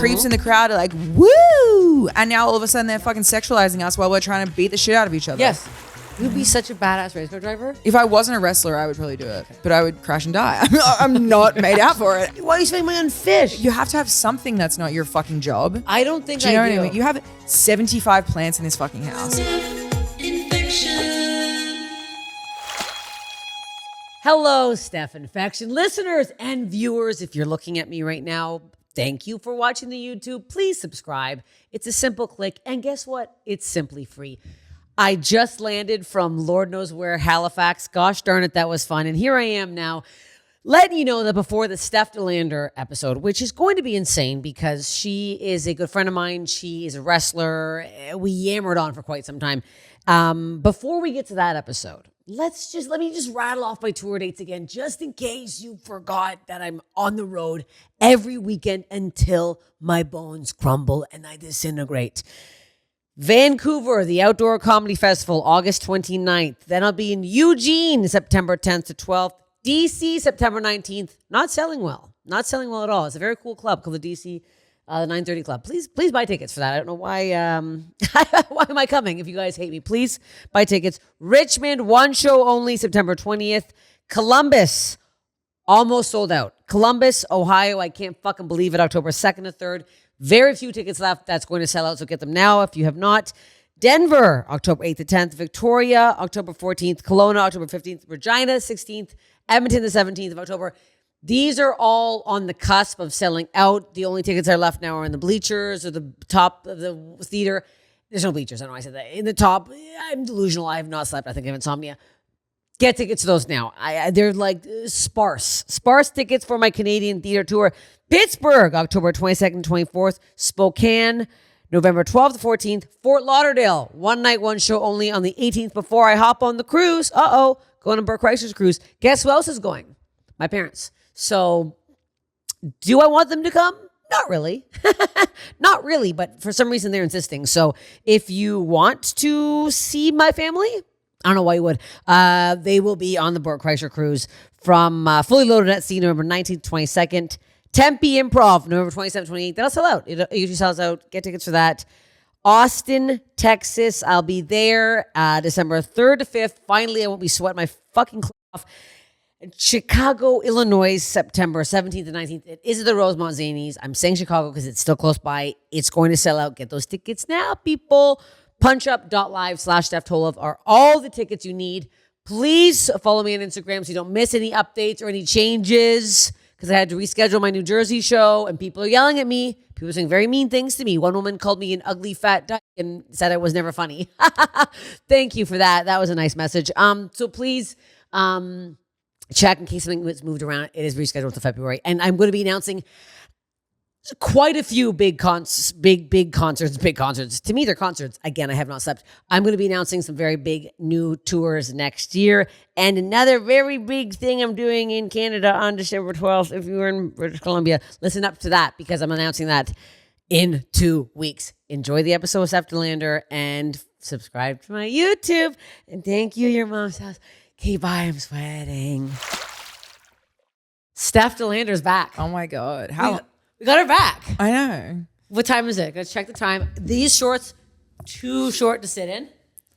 creeps in the crowd are like, woo! And now all of a sudden they're fucking sexualizing us while we're trying to beat the shit out of each other. Yes. You'd be such a badass race car driver. If I wasn't a wrestler, I would probably do it. But I would crash and die. I'm not made out for it. Why are you spending money on fish? You have to have something that's not your fucking job. I don't think Do you know I what do. I mean? You have 75 plants in this fucking house. Hello, Steph Infection listeners and viewers. If you're looking at me right now, thank you for watching the YouTube. Please subscribe. It's a simple click. And guess what? It's simply free. I just landed from Lord knows where, Halifax. Gosh darn it, that was fun. And here I am now letting you know that before the Steph Tolev episode, which is going to be insane because she is a good friend of mine. She is a wrestler. We yammered on for quite some time. Before we get to that episode, let me just rattle off my tour dates again, just in case you forgot that I'm on the road every weekend until my bones crumble and I disintegrate. Vancouver, the Outdoor Comedy Festival, August 29th. Then I'll be in Eugene, September 10th to 12th. DC, September 19th. Not selling well. Not selling well at all. It's a very cool club called the DC, the 930 Club. Please buy tickets for that. I don't know why. Why am I coming? If you guys hate me, please buy tickets. Richmond, one show only, September 20th. Columbus, almost sold out. Columbus, Ohio, I can't fucking believe it. October 2nd to 3rd. Very few tickets left. That's going to sell out, so get them now if you have not. Denver, October 8th to 10th. Victoria, October 14th. Kelowna, October 15th. Regina, 16th. Edmonton, the 17th of October. These are all on the cusp of selling out. The only tickets that are left now are in the bleachers or the top of the theater. There's no bleachers. I don't know why I said that. In the top, I'm delusional. I have not slept. I think I have insomnia. Get tickets to those now. They're like sparse. Sparse tickets for my Canadian theater tour. Pittsburgh, October 22nd, 24th. Spokane, November 12th to 14th. Fort Lauderdale, one night, one show only on the 18th before I hop on the cruise. Going on BURR Chrysler's cruise. Guess who else is going? My parents. So do I want them to come? Not really. Not really, but for some reason they're insisting. So if you want to see my family, I don't know why you would. They will be on the BURR Chrysler cruise from Fully Loaded at Sea, November 19th, 22nd. Tempe Improv, November 27th, 28th. That'll sell out. It usually sells out. Get tickets for that. Austin, Texas. I'll be there December 3rd to 5th. Finally, I won't be sweating my fucking clothes off. Chicago, Illinois, September 17th to 19th. It is at the Rosemont Zanies. I'm saying Chicago because it's still close by. It's going to sell out. Get those tickets now, people. punchup.live/Steph Tolev are all the tickets you need. Please follow me on Instagram so you don't miss any updates or any changes, because I had to reschedule my New Jersey show and people are yelling at me. People are saying very mean things to me. One woman called me an ugly fat dyke and said I was never funny. Thank you for that. That was a nice message. So please check in case something was moved around. It is rescheduled to February. And I'm going to be announcing quite a few big concerts. To me, they're concerts. Again, I have not slept. I'm going to be announcing some very big new tours next year. And another very big thing I'm doing in Canada on December 12th. If you were in British Columbia, listen up to that because I'm announcing that in 2 weeks. Enjoy the episode with Steph Tolev and subscribe to my YouTube. And thank you, your mom's house. Okay, bye. I'm sweating. Steph Tolev back. Oh my God. How? We got her back. I know. What time is it? Let's check the time. These shorts, too short to sit in.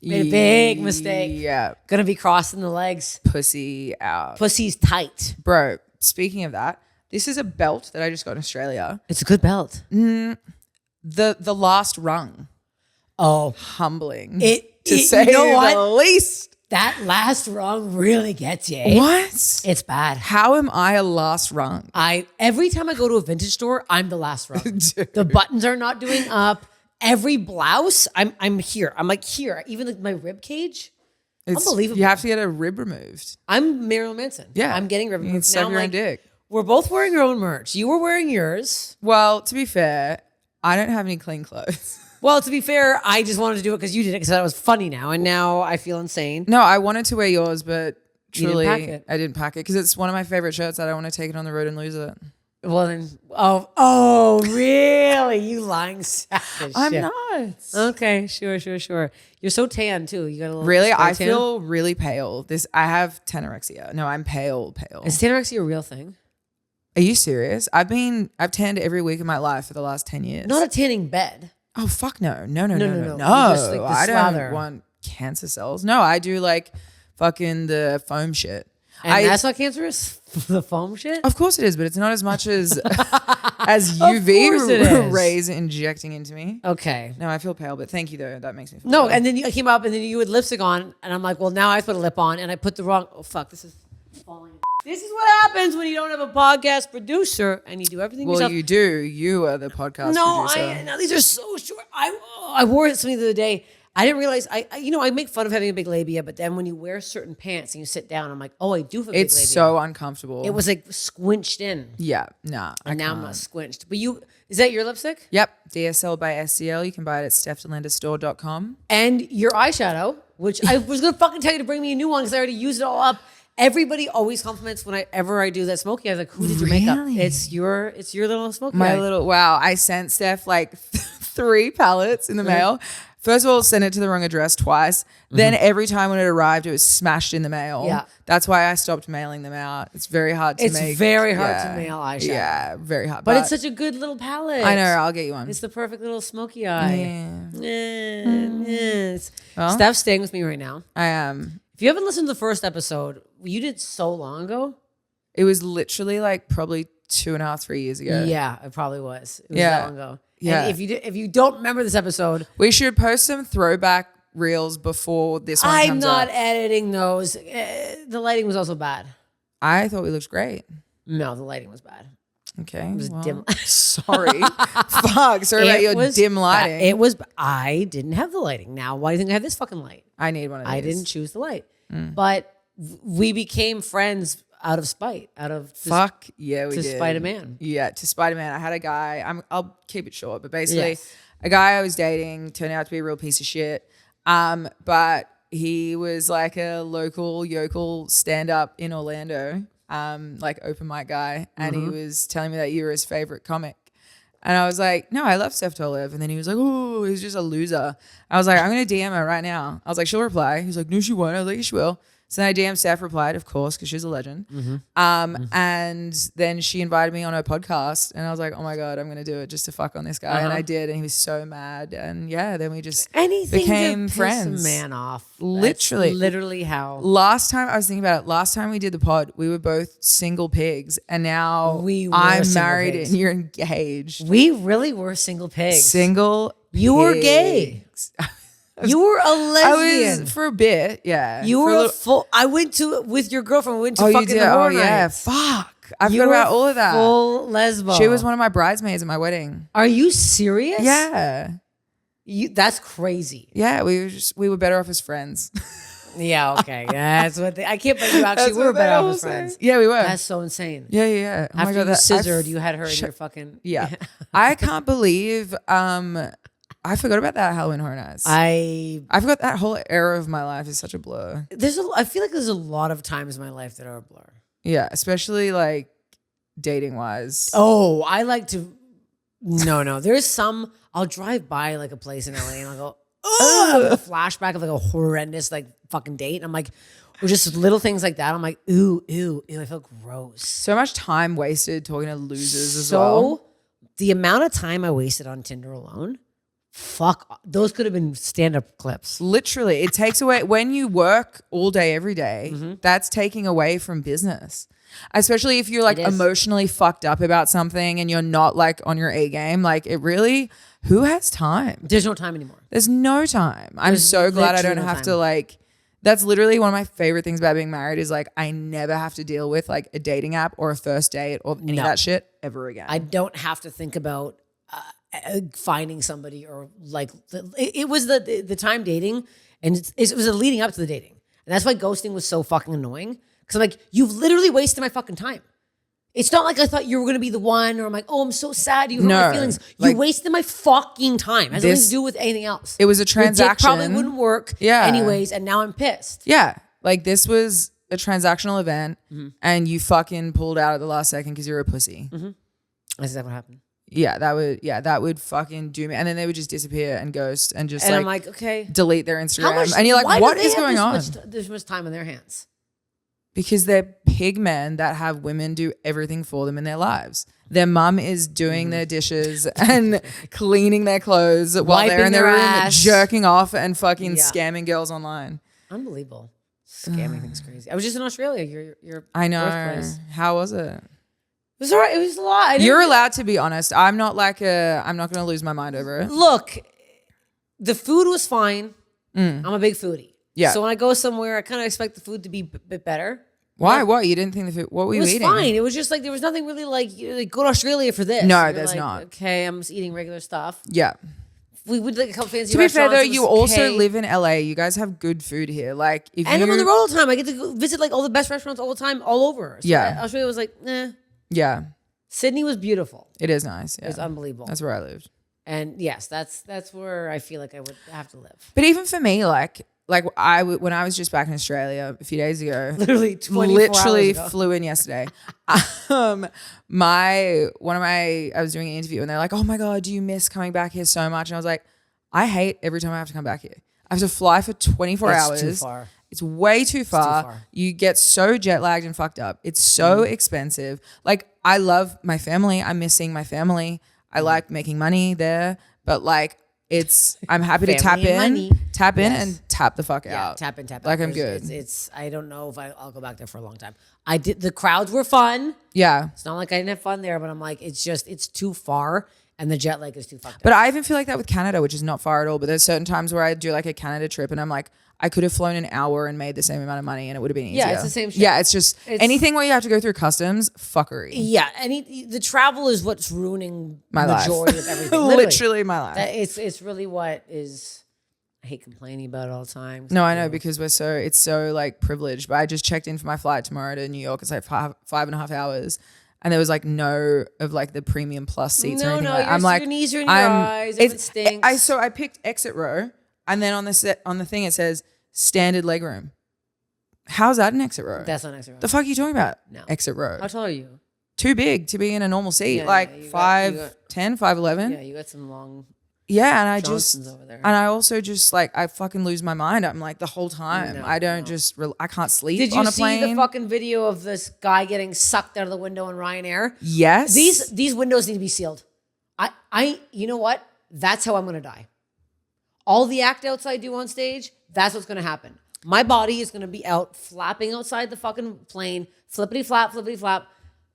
Made a big mistake. Yeah. Gonna be crossing the legs. Pussy out. Pussy's tight. Bro, speaking of that, this is a belt that I just got in Australia. It's a good belt. The last rung. Oh. Humbling. To say you know what? the least. That last rung really gets you. Eh? What? It's bad. How am I a last rung? Every time I go to a vintage store, I'm the last rung. The buttons are not doing up. Every blouse, I'm here. I'm like here. Even like my rib cage. Unbelievable. You have to get a rib removed. I'm Marilyn Manson. Yeah. I'm getting rib removed. You can suck your own dick. We're both wearing our own merch. You were wearing yours. Well, to be fair, I don't have any clean clothes. Well, to be fair, I just wanted to do it because you did it because that was funny now. And now I feel insane. No, I wanted to wear yours, but truly I didn't pack it because it's one of my favorite shirts. I don't want to take it on the road and lose it. Well, then, oh, really? You lying savage. I'm not. Okay, sure. You're so tan too. You got a little really. I tan? feel really pale. I have tenorexia. No, I'm pale. Is tenorexia a real thing? Are you serious? I've tanned every week of my life for the last 10 years. Not a tanning bed. Oh, fuck no. No. You just, like, the I slather. don't want cancer cells. No, I do like fucking the foam shit. And that's not cancerous? The foam shit? Of course it is, but it's not as much as course it UV is. rays injecting into me. Okay. No, I feel pale, but thank you though. That makes me feel No, better. and then I came up and then you had lipstick on and I'm like, well, now I put a lip on and I put the wrong, oh fuck, this is falling. This is what happens when you don't have a podcast producer and you do everything well, yourself. you do. You are the podcast producer. No, these are so short. I wore something the other day. I didn't realize I make fun of having a big labia, but then when you wear certain pants and you sit down, I'm like, oh, I do have a big labia. It's so uncomfortable. It was like squinched in. Yeah, nah. And now I'm not squinched. But is that your lipstick? Yep, DSL by SCL. You can buy it at stephtolenderstore.com. And your eyeshadow, which I was gonna fucking tell you to bring me a new one because I already used it all up. Everybody always compliments whenever I do that smoky. I was like, who did you make up? It's your little smoky eye. Wow. I sent Steph like 3 pallets in the mail. First of all, sent it to the wrong address twice. Then every time when it arrived, it was smashed in the mail. Yeah. That's why I stopped mailing them out. It's very hard to make. It's very hard to mail eyeshadow. Yeah, very hard. But it's such a good little palette. I know. I'll get you one. It's the perfect little smoky eye. Yeah. Yes. Well, Steph's staying with me right now. I am. If you haven't listened to the first episode, you did so long ago. It was literally like probably 2.5, 3 years ago. Yeah, it probably was. It was that long ago. Yeah. And if you don't remember this episode, we should post some throwback reels before this one comes I'm not up. editing those. The lighting was also bad. I thought we looked great. No, the lighting was bad. Okay. It was dim. Sorry. Fuck. Sorry about your dim lighting. I didn't have the lighting. Now, why do you think I have this fucking light? I need one of these. I didn't choose the light. But we became friends out of spite. Fuck yeah, we did. To spite a man. Yeah, to spite a man. I had a guy. I'll keep it short, but basically, a guy I was dating turned out to be a real piece of shit. But he was like a local yokel stand-up in Orlando, like open mic guy, and he was telling me that you were his favorite comic. And I was like, no, I love Steph Tolev. And then he was like, oh, he's just a loser. I was like, I'm going to DM her right now. I was like, she'll reply. He was like, no, she won't. I was like, yeah, she will. So then I DM'd Steph, replied, of course, because she's a legend. And then she invited me on her podcast. And I was like, oh my God, I'm going to do it just to fuck on this guy. And I did. And he was so mad. And yeah, then we just became friends. A man off. Literally. That's literally how. Last time, I was thinking about it, last time we did the pod, we were both single pigs. And now I'm married and you're engaged. We really were single pigs. Single You were gay. You were a lesbian. I was for a bit, yeah. You were I went to, with your girlfriend, we went to fucking the Oh, horror yeah. nights. Fuck. I forgot about all of that. Full lesbo. She was one of my bridesmaids at my wedding. Are you serious? Yeah. That's crazy. Yeah, we were better off as friends. Yeah, okay. That's what I can't believe you actually were better off as friends. Yeah, we were. That's so insane. Yeah. Oh After you scissored, you had her in your fucking... Yeah. I can't believe... I forgot about that Halloween Horror Nights. I forgot that whole era of my life is such a blur. I feel like there's a lot of times in my life that are a blur. Yeah, especially like dating wise. Oh, I like to. No. There's some. I'll drive by like a place in LA and I'll go, oh, a flashback of like a horrendous like fucking date. And I'm like, or just little things like that. I'm like, ew. I feel gross. So much time wasted talking to losers as well. So the amount of time I wasted on Tinder alone. Fuck, those could have been stand-up clips. Literally, it takes away, when you work all day, every day, that's taking away from business. Especially if you're like emotionally fucked up about something and you're not like on your A game. Like it really, who has time? There's no time anymore. There's no time. I'm so glad I don't have to like, that's literally one of my favorite things about being married is like, I never have to deal with like a dating app or a first date or any of that shit ever again. I don't have to think about finding somebody or like it was the time dating and it was leading up to the dating, and that's why ghosting was so fucking annoying because I'm like, you've literally wasted my fucking time. It's not like I thought you were gonna be the one, or I'm like, oh, I'm so sad you hurt my feelings. You wasted my fucking time. It has nothing to do with anything else. It was a transaction. Your dick probably wouldn't work anyways, and now I'm pissed. Yeah, like this was a transactional event, and you fucking pulled out at the last second because you're a pussy. Is that what happened? Yeah, that would fucking do me. And then they would just disappear and ghost and just I'm like, okay, delete their Instagram. And you're like, what is going on? There's much time on their hands. Because they're pig men that have women do everything for them in their lives. Their mum is doing their dishes and cleaning their clothes while they're in their room ass. jerking off and fucking scamming girls online. Unbelievable. Scamming thing's crazy. I was just in Australia. Your I know. birthplace. How was it? It was all right. It was a lot. You're allowed to be honest. I'm not going to lose my mind over it. Look, the food was fine. I'm a big foodie. Yeah. So when I go somewhere, I kind of expect the food to be a bit better. Why? What? You didn't think the food? What were you eating? It was fine. It was just like there was nothing really like go to Australia for this. No, You're there's like, not. Okay, I'm just eating regular stuff. Yeah. We would like a couple fancy To be fair restaurants. though, It was you also okay. live in LA. You guys have good food here. Like if And you I'm on the road all the time. I get to go visit like all the best restaurants all the time, all over. So Yeah. Australia was like, Yeah. Sydney was beautiful. It is nice. Yeah. It was unbelievable. That's where I lived. And yes, that's where I feel like I would have to live. But even for me, like when I was just back in Australia a few days ago, Literally 24 literally hours ago. flew in yesterday. I was doing an interview and they're like, "Oh my God, do you miss coming back here so much?" And I was like, I hate every time I have to come back here. I have to fly for 24 hours. It's too far. It's way too far. far. You get so jet lagged and fucked up. It's so expensive. Like I love my family. I miss seeing my family. I like making money there, but like I'm happy to tap Family and in, money. and tap the fuck Yeah, out. tap in, tap out. Like I'm good. It's I don't know if I'll go back there for a long time. I did. The crowds were fun. Yeah. It's not like I didn't have fun there, but I'm like, it's too far, and the jet lag is too fucked up. But I even feel like that with Canada, which is not far at all. But there's certain times where I do like a Canada trip and I'm like, I could have flown an hour and made the same amount of money and it would have been easier. Yeah, it's the same shit. Yeah, it's just anything where you have to go through customs, fuckery. Yeah, the travel is what's ruining My life. majority of everything. Literally my life. It's really what is. I hate complaining about it all the time. No, I know because it's so like privileged. But I just checked in for my flight tomorrow to New York. It's like 5.5 hours. And there was like no of like the premium plus seats or anything. I'm like, your knees are in your eyes. It stinks. So I picked exit row, and then on the thing it says standard leg room. How's that an exit row? That's not exit row. The fuck are you talking about? No. Exit row. How tall are you? Too big to be in a normal seat. Yeah, like you 5'10", 5'11". Yeah, you got some long. Yeah, and I Johnson's just over there. and I also just like I fucking lose my mind. I'm like the whole time. No, I don't I can't sleep Did you on a see plane. the fucking video of this guy getting sucked out of the window on Ryanair? Yes. These windows need to be sealed. You know what? That's how I'm gonna die. All the act outs I do on stage, that's what's gonna happen. My body is gonna be out flapping outside the fucking plane, flippity flap.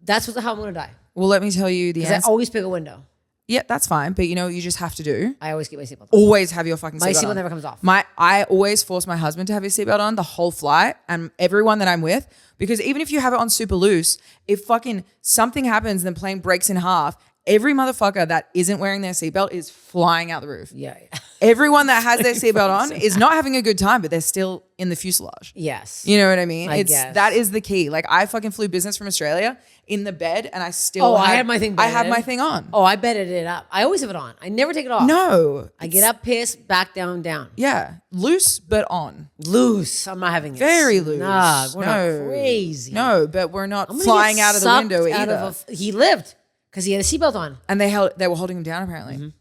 That's how I'm gonna die. Well, let me tell you the Because I answer. always pick a window. Yeah, that's fine. But you know what you just have to do? I always keep my seatbelt on. Always have your fucking My seatbelt seatbelt on. never comes off. I always force my husband to have his seatbelt on the whole flight and everyone that I'm with, because even if you have it on super loose, if fucking something happens and the plane breaks in half, every motherfucker that isn't wearing their seatbelt is flying out the roof. Yeah. Everyone that has their seatbelt on is not having a good time, but they're still in the fuselage. Yes. You know what I mean? I guess. That is the key. Like I fucking flew business from Australia in the bed and I still I had my thing I had bedded. my thing on. Oh, I bedded it up. I always have it on. I never take it off. No. I get up, piss, back down. Yeah. Loose but on. Loose. I'm not having it. Very loose. Nah, we're No. not crazy. No, but we're not I'm gonna flying get out of the sucked window out either. of he lived because he had a seatbelt on. And they were holding him down apparently.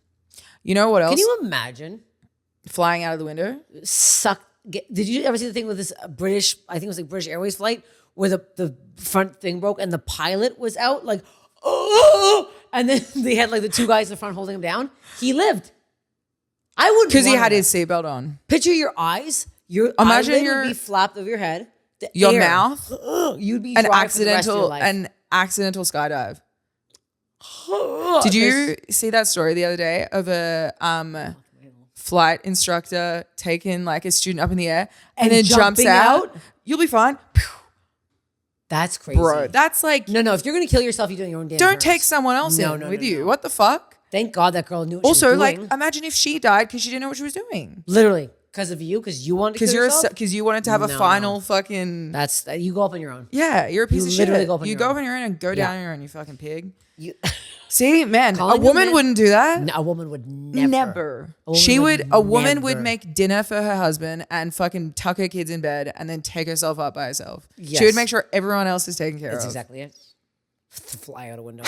You know what else? Can you imagine? Flying out of the window? Did you ever see the thing with this British, I think it was like British Airways flight, where the front thing broke and the pilot was out like, oh, and then they had like the two guys in the front holding him down? He lived. I would Because he had his seatbelt on. Picture your eyes. Your Imagine eyelid your- would be flapped over your head. The Your air, mouth. You'd be An dry for the rest of your life. accidental skydive. Did you see that story the other day of a flight instructor taking like a student up in the air and then jumps jumping out? out? You'll be fine. That's crazy. Bro, that's like, No, if you're going to kill yourself, you're doing your own damn don't drugs. take someone else in with you. What the fuck? Thank God that girl knew what Also, she was like, doing. imagine if she died because she didn't know what she was doing. Literally. Because of you? Because you wanted to kill yourself? Because you wanted to have a No, final fucking. You go up on your own. Yeah, you're a piece of shit. literally go up on You your go own. up on your own and go Yeah. down on your own, you fucking pig. You, See, man, a Calling a woman man- wouldn't do that. No, a woman would never. Never. A woman She would would. A woman would never. make dinner for her husband and fucking tuck her kids in bed and then take herself up by herself. She Yes. would make sure everyone else is taken care That's of. exactly it. Fly out a window.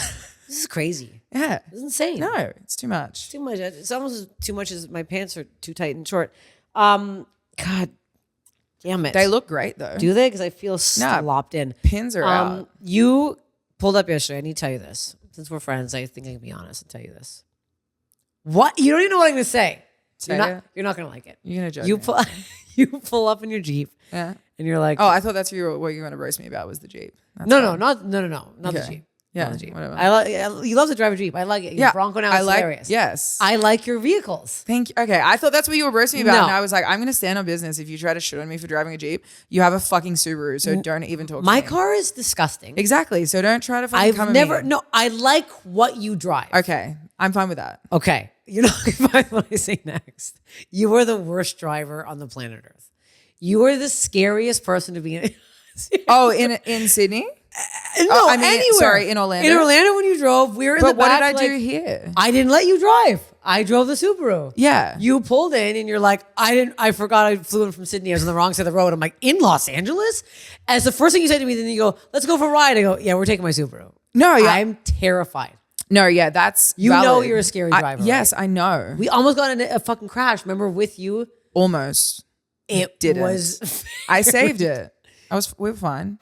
This is crazy. Yeah. This is insane. No, it's too much. Too much. It's almost as too much as my pants are too tight and short. God, Damn it. They look great though. Do they? Because I feel slopped in. Pins are out. You pulled up yesterday. I need to tell you this. Since we're friends, I think I can be honest and tell you this. What? You don't even know what I'm going to say. You're not going to like it. You're going to judge me. You pull up in your Jeep. Yeah. And you're like, oh, I thought that's what you were going to roast me about was the Jeep. No, not the Jeep. Yeah, not the Jeep. Whatever. You love to drive a Jeep. I like it. Your Bronco now is hilarious. Yes. I like your vehicles. Thank you. Okay, I thought that's what you were roasting me about. No. And I was like, I'm going to stand on business if you try to shit on me for driving a Jeep. You have a fucking Subaru, so don't even talk to me. My car is disgusting. Exactly, so don't try to fucking come at me. No, I like what you drive. Okay, I'm fine with that. Okay. You're not going to find what I say next. You are the worst driver on the planet Earth. You are the scariest person to be in. Oh, in Sydney? No, I mean, anywhere. Sorry, in Orlando. In Orlando when you drove, we were in the back. But what did I do here? I didn't let you drive. I drove the Subaru. Yeah. You pulled in and you're like, I forgot I flew in from Sydney. I was on the wrong side of the road. I'm like, in Los Angeles? As the first thing you said to me, then you go, let's go for a ride. I go, yeah, we're taking my Subaru. No, yeah. I'm terrified. No, yeah, that's You valid. know you're a scary driver. Yes, right? I know. We almost got in a fucking crash. Remember with you? Almost. It Didn't. was. I saved it. We were fine.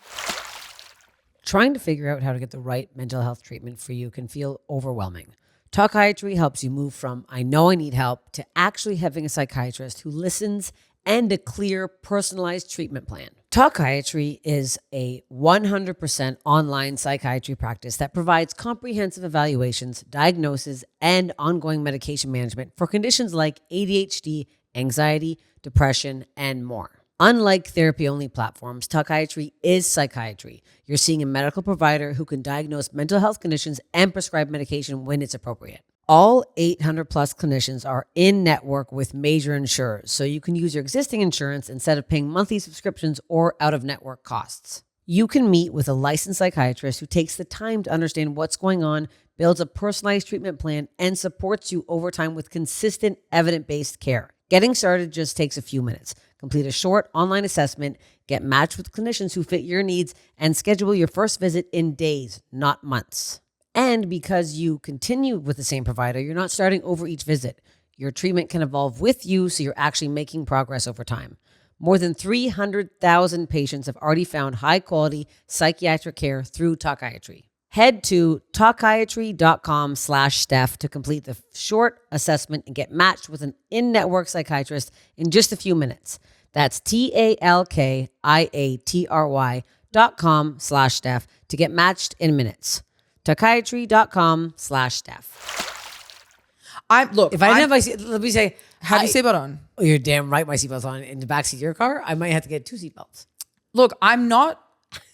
Trying to figure out how to get the right mental health treatment for you can feel overwhelming. Talkiatry helps you move from I know I need help to actually having a psychiatrist who listens and a clear, personalized treatment plan. Talkiatry is a 100% online psychiatry practice that provides comprehensive evaluations, diagnoses, and ongoing medication management for conditions like ADHD, anxiety, depression, and more. Unlike therapy-only platforms, Talkiatry is psychiatry. You're seeing a medical provider who can diagnose mental health conditions and prescribe medication when it's appropriate. All 800 plus clinicians are in network with major insurers, so you can use your existing insurance instead of paying monthly subscriptions or out-of-network costs. You can meet with a licensed psychiatrist who takes the time to understand what's going on, builds a personalized treatment plan, and supports you over time with consistent, evidence-based care. Getting started just takes a few minutes. Complete a short online assessment, get matched with clinicians who fit your needs, and schedule your first visit in days, not months. And because you continue with the same provider, you're not starting over each visit. Your treatment can evolve with you, so you're actually making progress over time. More than 300,000 patients have already found high-quality psychiatric care through Talkiatry. Head to talkiatry.com/Steph to complete the short assessment and get matched with an in-network psychiatrist in just a few minutes. That's talkiatry.com/Steph to get matched in minutes. Talkiatry.com/Steph. Let me say, Have your seatbelt on? Oh, you're damn right. My seatbelt's on in the backseat of your car. I might have to get 2 seatbelts. Look, I'm not.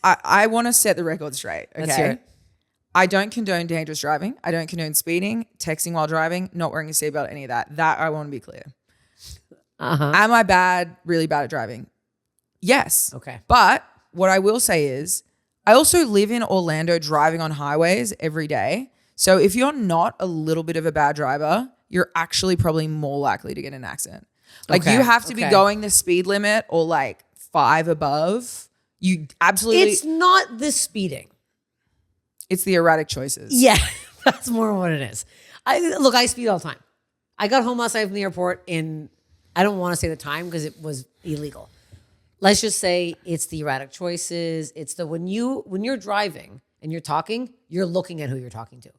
I want to set the record straight. Okay. Let's hear it. I don't condone dangerous driving. I don't condone speeding, texting while driving, not wearing a seatbelt, any of that. That I want to be clear. Am I bad, really bad at driving? Yes. Okay. But what I will say is I also live in Orlando driving on highways every day. So if you're not a little bit of a bad driver, you're actually probably more likely to get in an accident. Like you have to be going the speed limit or like 5 above. You absolutely. It's not the speeding. It's the erratic choices. Yeah, that's more what it is. I speed all the time. I got home last night from the airport I don't want to say the time because it was illegal. Let's just say it's the erratic choices. It's when you're driving and you're talking, you're looking at who you're talking to.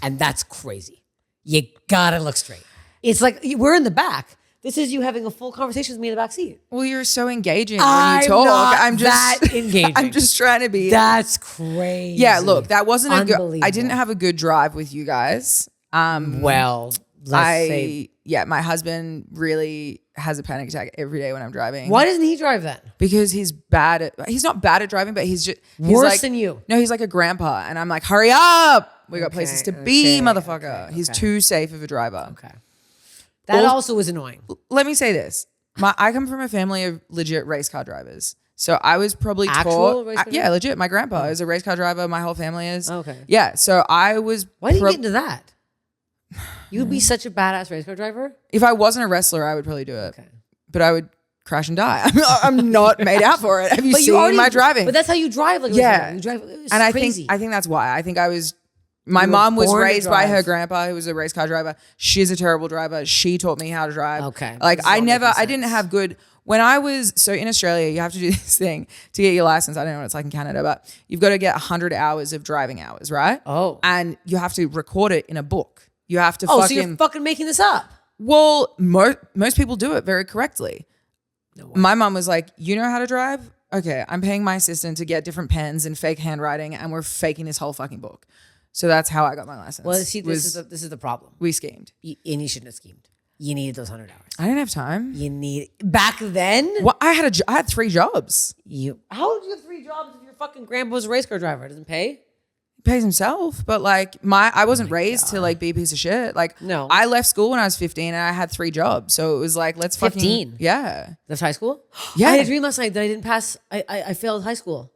And that's crazy. You gotta look straight. It's like we're in the back. This is you having a full conversation with me in the back seat. Well, you're so engaging when you talk. I'm just that engaging. I'm just trying to be. That's crazy. Yeah, look, that wasn't a good. I didn't Unbelievable. have a good drive with you guys. Well, let's say. Yeah, my husband really has a panic attack every day when I'm driving. Why doesn't he drive then? Because he's not bad at driving, but he's Worse like, than you. No, he's like a grandpa, and I'm like, hurry up. We got places to be, motherfucker. He's too safe of a driver. Okay. That also is annoying. Let me say this. I come from a family of legit race car drivers. So I was probably Actual race car yeah, legit. My grandpa is a race car driver. My whole family is. Okay. Yeah. So I was. Why did you get into that? You would be such a badass race car driver. If I wasn't a wrestler, I would probably do it. Okay. But I would crash and die. I'm not made out for it. Have you seen my driving? But that's how you drive. Like, yeah. You drive. And I crazy. think that's why. I think I was. My mom was raised by her grandpa, who was a race car driver. She's a terrible driver. She taught me how to drive. Okay. Like I didn't have good. When I was, so in Australia, you have to do this thing to get your license. I don't know what it's like in Canada, but you've got to get 100 hours of driving hours, right? Oh. And you have to record it in a book. You have to so you're fucking making this up. Well, most people do it very correctly. No way. My mum was like, you know how to drive? Okay, I'm paying my assistant to get different pens and fake handwriting, and we're faking this whole fucking book. So that's how I got my license. Well, see, this is the problem. We schemed. And you shouldn't have schemed. You needed those 100 hours. I didn't have time. Back then? Well, I had 3 jobs. How did you have 3 jobs if your fucking grandpa was a race car driver? Doesn't pay? He pays himself, but like I wasn't raised to like be a piece of shit. Like no, I left school when I was 15 and I had 3 jobs. So it was like, let's 15. Yeah. That's high school? Yeah. I had a dream last night that I didn't pass. I failed high school.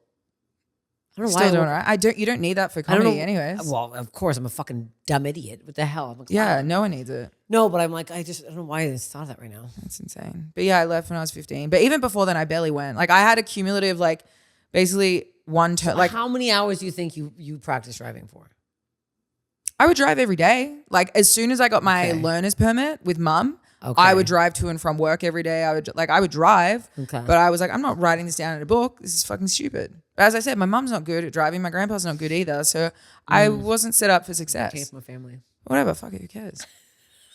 I don't know why. Still doing right. You don't need that for comedy anyways. Well, of course, I'm a fucking dumb idiot. What the hell? I'm a yeah, no one needs it. No, but I'm like, I don't know why I thought of that right now. That's insane. But yeah, I left when I was 15. But even before then, I barely went. Like I had a cumulative, like basically one turn. Like how many hours do you think you practice driving for? I would drive every day. Like as soon as I got my learner's permit with mum, I would drive to and from work every day. I would drive, but I was like, I'm not writing this down in a book. This is fucking stupid. But as I said, my mum's not good at driving. My grandpa's not good either. So I wasn't set up for success. Case my family. Whatever, fuck it, who cares?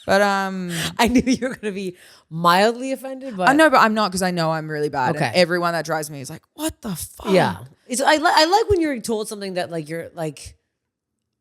But I knew you were gonna be mildly offended, but I know, but I'm not because I know I'm really bad. And everyone that drives me is like, what the fuck? Yeah, I like when you're told something that like you're like,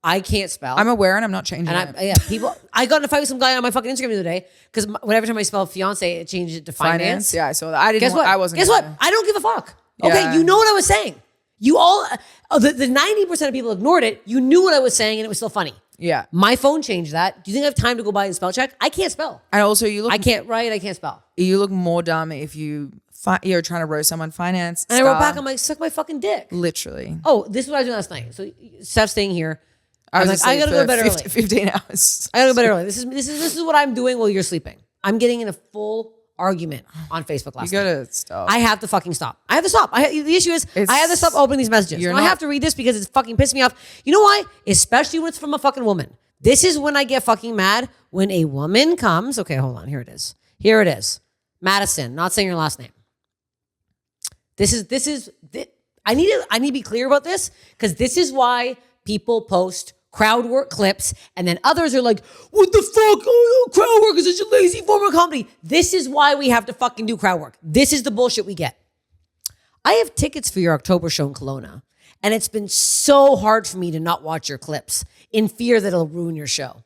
I can't spell. I'm aware and I'm not changing it. I got in a fight with some guy on my fucking Instagram the other day because whenever time I spell fiance, it changed it to finance. Yeah, I saw that. I didn't. Guess what? I wasn't. Guess what? I don't give a fuck. Yeah. Okay, you know what I was saying. You all, the 90% of people ignored it. You knew what I was saying and it was still funny. Yeah. My phone changed that. Do you think I have time to go by and spell check? I can't spell. And also I can't write. I can't spell. You look more dumb if you're trying to roast someone finance. And I wrote back, I'm like, suck my fucking dick. Literally. Oh, this is what I was doing last night. So Steph's staying here. I was like, I gotta go to bed early. 15 hours. I gotta go to bed early. This is what I'm doing while you're sleeping. I'm getting in a full argument on Facebook last night. You gotta stop. I have to fucking stop. I have to stop. The issue is I have to stop opening these messages. I have to read this because it's fucking pissing me off. You know why? Especially when it's from a fucking woman. This is when I get fucking mad when a woman comes. Okay, hold on. Here it is. Here it is. Madison, not saying your last name. I need to be clear about this because this is why people post crowd work clips and then others are like, what the fuck? Oh, crowd work is such a lazy form of comedy. This is why we have to fucking do crowd work. This is the bullshit we get. I have tickets for your October show in Kelowna, and it's been so hard for me to not watch your clips in fear that it'll ruin your show.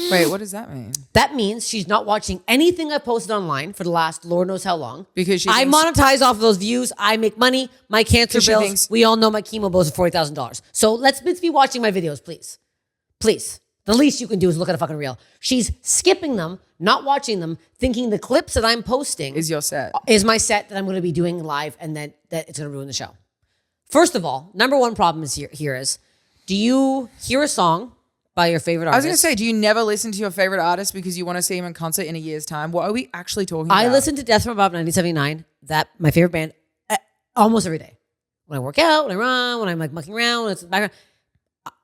Wait, what does that mean? That means she's not watching anything I posted online for the last Lord knows how long. Because I monetize off of those views. I make money. My cancer bills. We all know my chemo bills are $40,000. So let's be watching my videos, please. Please. The least you can do is look at a fucking reel. She's skipping them, not watching them, thinking the clips that I'm posting is your set. Is my set that I'm going to be doing live and that it's going to ruin the show. First of all, number one problem is here is, do you hear a song by your favorite artist? I was going to say, do you never listen to your favorite artist because you want to see him in concert in a year's time? What are we actually talking about? I listen to Death from Above 1979, my favorite band, almost every day. When I work out, when I run, when I'm like mucking around, when it's background.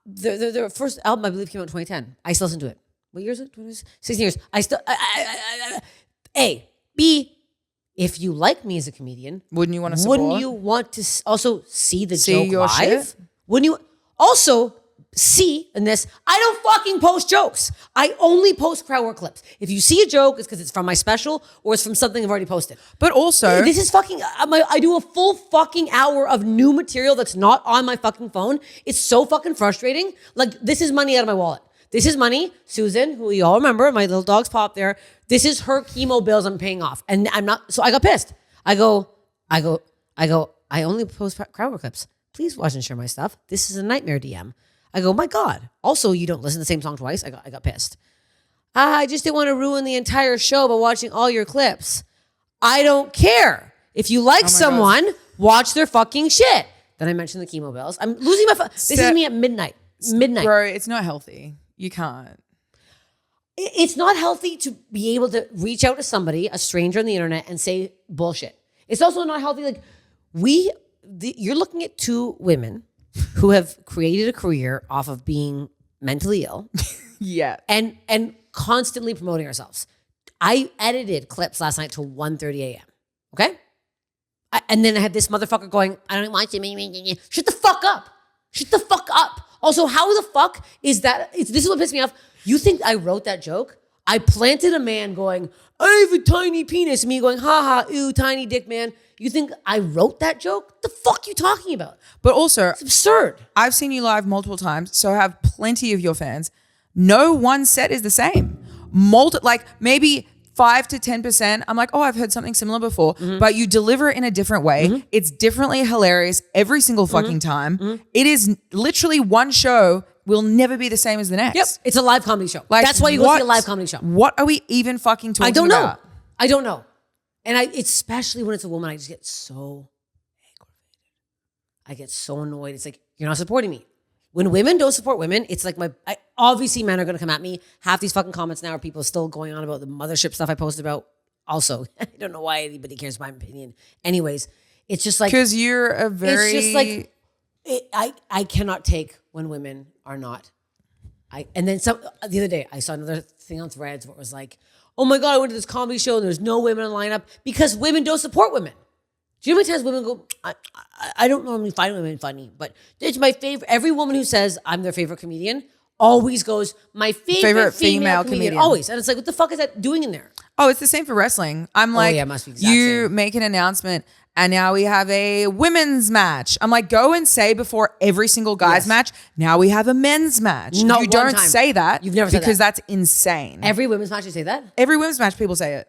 Their first album, I believe, came out in 2010. I still listen to it. What year is it? 16 years. A. B. If you like me as a comedian, wouldn't you want to support? Wouldn't you want to also see the joke your live? Shit? Wouldn't you also see in this? I don't fucking post jokes. I only post crowd work clips. If you see a joke, it's because it's from my special or it's from something I've already posted. But also, this is fucking. I do a full fucking hour of new material that's not on my fucking phone. It's so fucking frustrating. Like, this is money out of my wallet. This is money. Susan, who you all remember, my little dog's pop there. This is her chemo bills I'm paying off. And I'm not, so I got pissed. I go, I only post crowd work clips. Please watch and share my stuff. This is a nightmare DM. I go, my God. Also, you don't listen to the same song twice. I got pissed. I just didn't want to ruin the entire show by watching all your clips. I don't care. If you like someone, watch their fucking shit. Then I mentioned the chemo bills. I'm losing my phone. This is me at midnight. Bro, it's not healthy. You can't. It's not healthy to be able to reach out to somebody, a stranger on the internet, and say bullshit. It's also not healthy. Like, you're looking at two women who have created a career off of being mentally ill. Yeah. And constantly promoting ourselves. I edited clips last night till 1:30 a.m. Okay? And then I had this motherfucker going, I don't want you. Shut the fuck up. Shut the fuck up. Also, how the fuck is that? This is what pissed me off. You think I wrote that joke? I planted a man going, I have a tiny penis. Me going, haha, ooh, tiny dick man. You think I wrote that joke? What the fuck you talking about? But also, it's absurd. I've seen you live multiple times, so I have plenty of your fans. No one set is the same. Like maybe 5 to 10%. I'm like, oh, I've heard something similar before, but you deliver it in a different way. It's differently hilarious every single fucking time. It is literally one show will never be the same as the next. Yep, it's a live comedy show. Like, that's why you go see a live comedy show. What are we even fucking talking about? I don't know. And especially when it's a woman, I just get so aggravated. I get so annoyed. It's like, you're not supporting me. When women don't support women, it's like obviously men are going to come at me. Half these fucking comments now are people still going on about the mothership stuff I posted about. Also, I don't know why anybody cares my opinion. Anyways, it's just like. Because you're a very. It's just like, I cannot take when women are not. And then the other day, I saw another thing on Threads where it was like, oh my God, I went to this comedy show and there's no women in the lineup because women don't support women. Do you know how many times women go, I don't normally find women funny, but it's my favorite. Every woman who says I'm their favorite comedian always goes, my favorite female comedian. Always. And it's like, what the fuck is that doing in there? Oh, it's the same for wrestling. I'm like, yeah, it must be exact you same. Make an announcement and now we have a women's match. I'm like, go and say before every single guy's match, now we have a men's match. Not you don't one time. say that. You've never said because that. that's insane. Every women's match you say that? Every women's match people say it.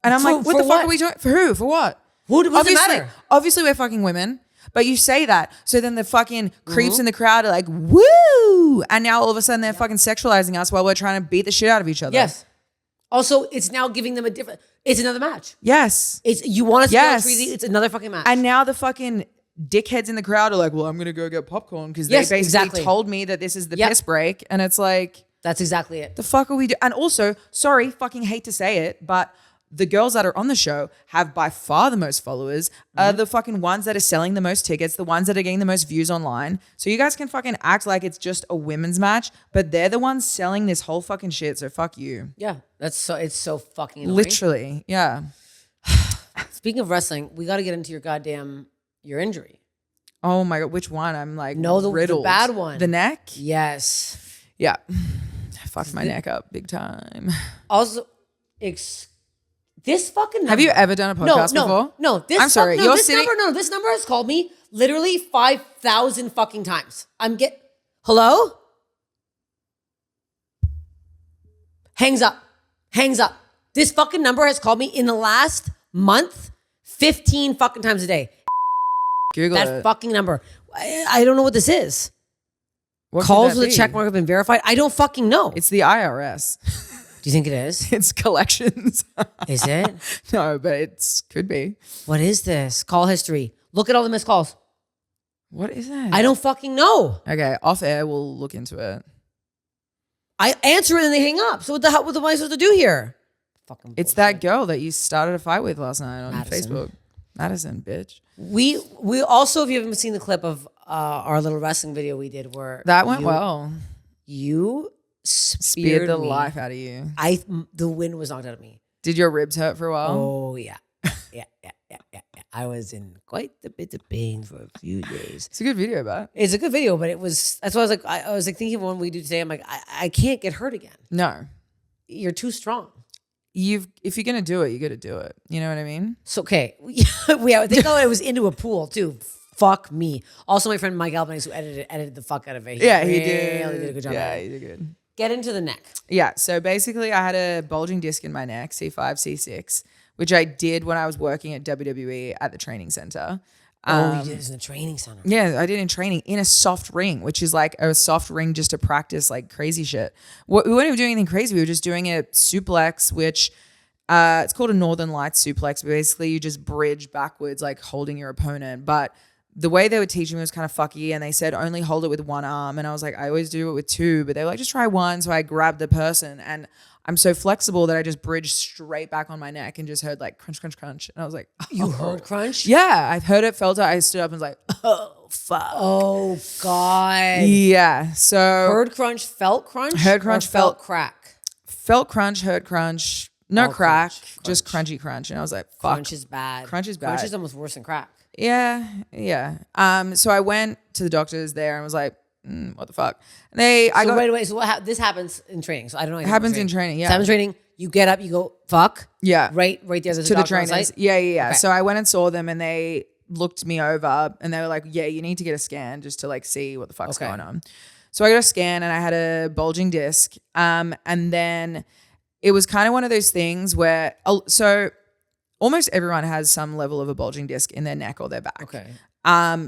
And I'm like, what the fuck are we doing? For who? For what? What does it matter? Obviously we're fucking women, but you say that. So then the fucking creeps in the crowd are like, woo! And now all of a sudden they're fucking sexualizing us while we're trying to beat the shit out of each other. Yes. Also, it's now giving them it's another match. Yes. You want us to go treaty, it's another fucking match. And now the fucking dickheads in the crowd are like, well, I'm going to go get popcorn because they basically told me that this is the piss break. And it's like. That's exactly it. The fuck are we doing? And also, sorry, fucking hate to say it, but the girls that are on the show have by far the most followers, are the fucking ones that are selling the most tickets, the ones that are getting the most views online. So you guys can fucking act like it's just a women's match, but they're the ones selling this whole fucking shit. So fuck you. Yeah, it's so fucking annoying. Literally, yeah. Speaking of wrestling, we got to get into your injury. Oh my God, which one? I'm like, the bad one. The neck? Yes. Yeah. I fucked my neck up big time. Also, this fucking number. Have you ever done a podcast before? No. I'm sorry. This number has called me literally 5,000 fucking times. Hello? Hangs up. This fucking number has called me in the last month 15 fucking times a day. Google that it. Fucking number. I don't know what this is. What Calls with a check mark have been verified. I don't fucking know. It's the IRS. Do you think it is? It's collections. Is it? No, but it could be. What is this? Call history. Look at all the missed calls. What is that? I don't fucking know. Okay, off air, we'll look into it. I answer it and they hang up. So what am I supposed to do here? Fucking bullshit. It's that girl that you started a fight with last night on Facebook. Madison, bitch. We also, if you haven't seen the clip of our little wrestling video we did where that went well. You speared the me. life out of you. The wind was knocked out of me. Did your ribs hurt for a while? Oh yeah. Yeah. I was in quite a bit of pain for a few days. It's a good video, but it's a good video, but that's why I was like thinking of one we do today. I'm like, I can't get hurt again. No. You're too strong. If you're gonna do it, you gotta do it. You know what I mean? So okay. I think I was into a pool too. Fuck me. Also, my friend Mike Albanese, who edited the fuck out of it. He did a good job. Yeah, he did good. Get into the neck. Yeah. So basically, I had a bulging disc in my neck, C5, C6, which I did when I was working at WWE at the training center. You did this in the training center. Yeah, I did in training in a soft ring, which is like a soft ring just to practice like crazy shit. We weren't even doing anything crazy. We were just doing a suplex, which it's called a Northern Lights suplex. But basically, you just bridge backwards, like holding your opponent. But the way they were teaching me was kind of fucky, and they said only hold it with one arm. And I was like, I always do it with two, but they were like, just try one. So I grabbed the person, and I'm so flexible that I just bridged straight back on my neck and just heard like crunch, crunch, crunch. And I was like, oh. You heard crunch? Yeah, I heard it, felt it. I stood up and was like, oh, fuck. Oh, God. Yeah, so. Heard crunch, felt crunch? Heard crunch, felt crack? Felt crunch, heard crunch, No All crack, crunch. just crunchy crunch. And I was like, fuck. Crunch is bad. Crunch is bad. Crunch is almost worse than crack. Yeah. So I went to the doctors there and was like, what the fuck? And wait. So this happens in training. So I don't know. It happens in training. Yeah. It happens in training. You get up, you go, fuck. Yeah. Right there. There's to a the doctor on trainers. site. Yeah. Okay. So I went and saw them and they looked me over and they were like, yeah, you need to get a scan just to like see what the fuck's going on. So I got a scan and I had a bulging disc. And then it was kind of one of those things where, so almost everyone has some level of a bulging disc in their neck or their back. Okay.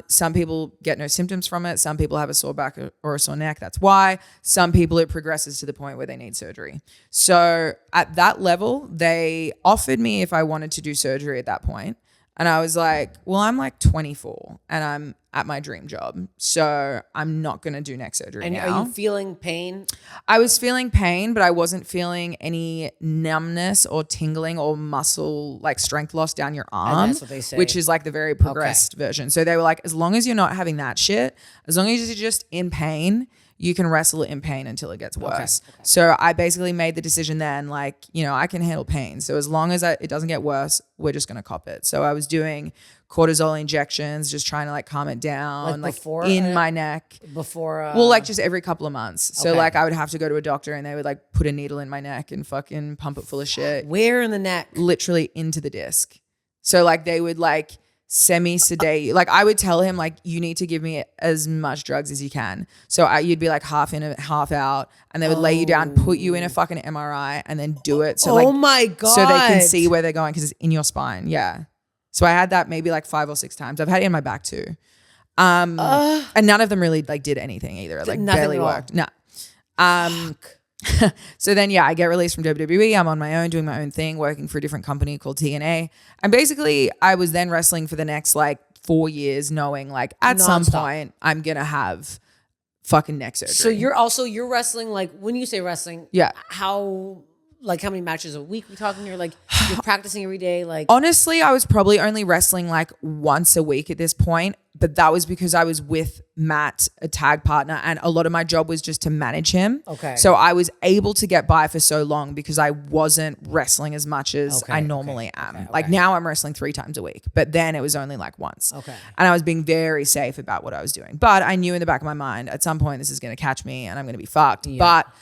Some people get no symptoms from it. Some people have a sore back or a sore neck. That's why. Some people it progresses to the point where they need surgery. So at that level, they offered me if I wanted to do surgery at that point. And I was like, well, I'm like 24 and I'm at my dream job. So I'm not going to do neck surgery now. And are you feeling pain? I was feeling pain, but I wasn't feeling any numbness or tingling or muscle like strength loss down your arm. And that's what they say. Which is like the very progressed version. So they were like, as long as you're not having that shit, as long as you're just in pain, you can wrestle in pain until it gets worse. Okay. So I basically made the decision then, like, you know, I can handle pain. So as long as it doesn't get worse, we're just going to cop it. So I was doing cortisol injections, just trying to like calm it down, like in my neck. Well, like just every couple of months. So like I would have to go to a doctor and they would like put a needle in my neck and fucking pump it full of shit. Where in the neck? Literally into the disc. So like they would like semi-sedate. Like I would tell him like, you need to give me as much drugs as you can. So you'd be like half in, half out, and they would lay you down, put you in a fucking MRI, and then do it. So like, my God. So they can see where they're going because it's in your spine. Yeah. So I had that maybe like 5 or 6 times. I've had it in my back too. And none of them really like did anything either. Like barely worked. No. So then, yeah, I get released from WWE. I'm on my own, doing my own thing, working for a different company called TNA. And basically, I was then wrestling for the next like 4 years, knowing like at some point I'm gonna have fucking neck surgery. So you're wrestling, like when you say wrestling, how many matches a week we talking here? Like you're practicing every day? Like honestly, I was probably only wrestling like once a week at this point, but that was because I was with Matt, a tag partner, and a lot of my job was just to manage him. Okay. So I was able to get by for so long because I wasn't wrestling as much as I normally am. Like now I'm wrestling 3 times a week, but then it was only like once. Okay. And I was being very safe about what I was doing. But I knew in the back of my mind, at some point this is going to catch me and I'm going to be fucked. Yeah. But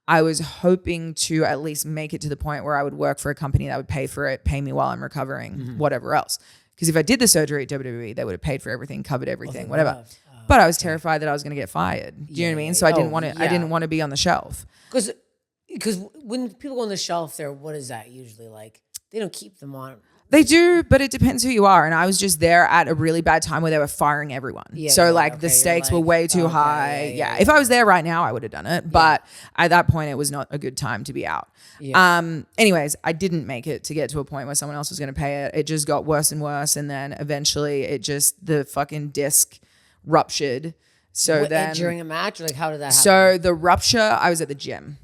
I was hoping to at least make it to the point where I would work for a company that would pay for it, pay me while I'm recovering, whatever else. Because if I did the surgery at WWE, they would have paid for everything, covered everything, whatever. But I was terrified that I was going to get fired. Do you know what I mean? So I didn't want to. I didn't want to be on the shelf. Because when people go on the shelf, there, what is that usually like? They don't keep them on. They do, but it depends who you are. And I was just there at a really bad time where they were firing everyone. The stakes were way too high. Yeah. If I was there right now, I would have done it. But at that point, it was not a good time to be out. Yeah. Anyways, I didn't make it to get to a point where someone else was going to pay it. It just got worse and worse. And then eventually the fucking disc ruptured. So then during a match, or like how did that happen? So the rupture, I was at the gym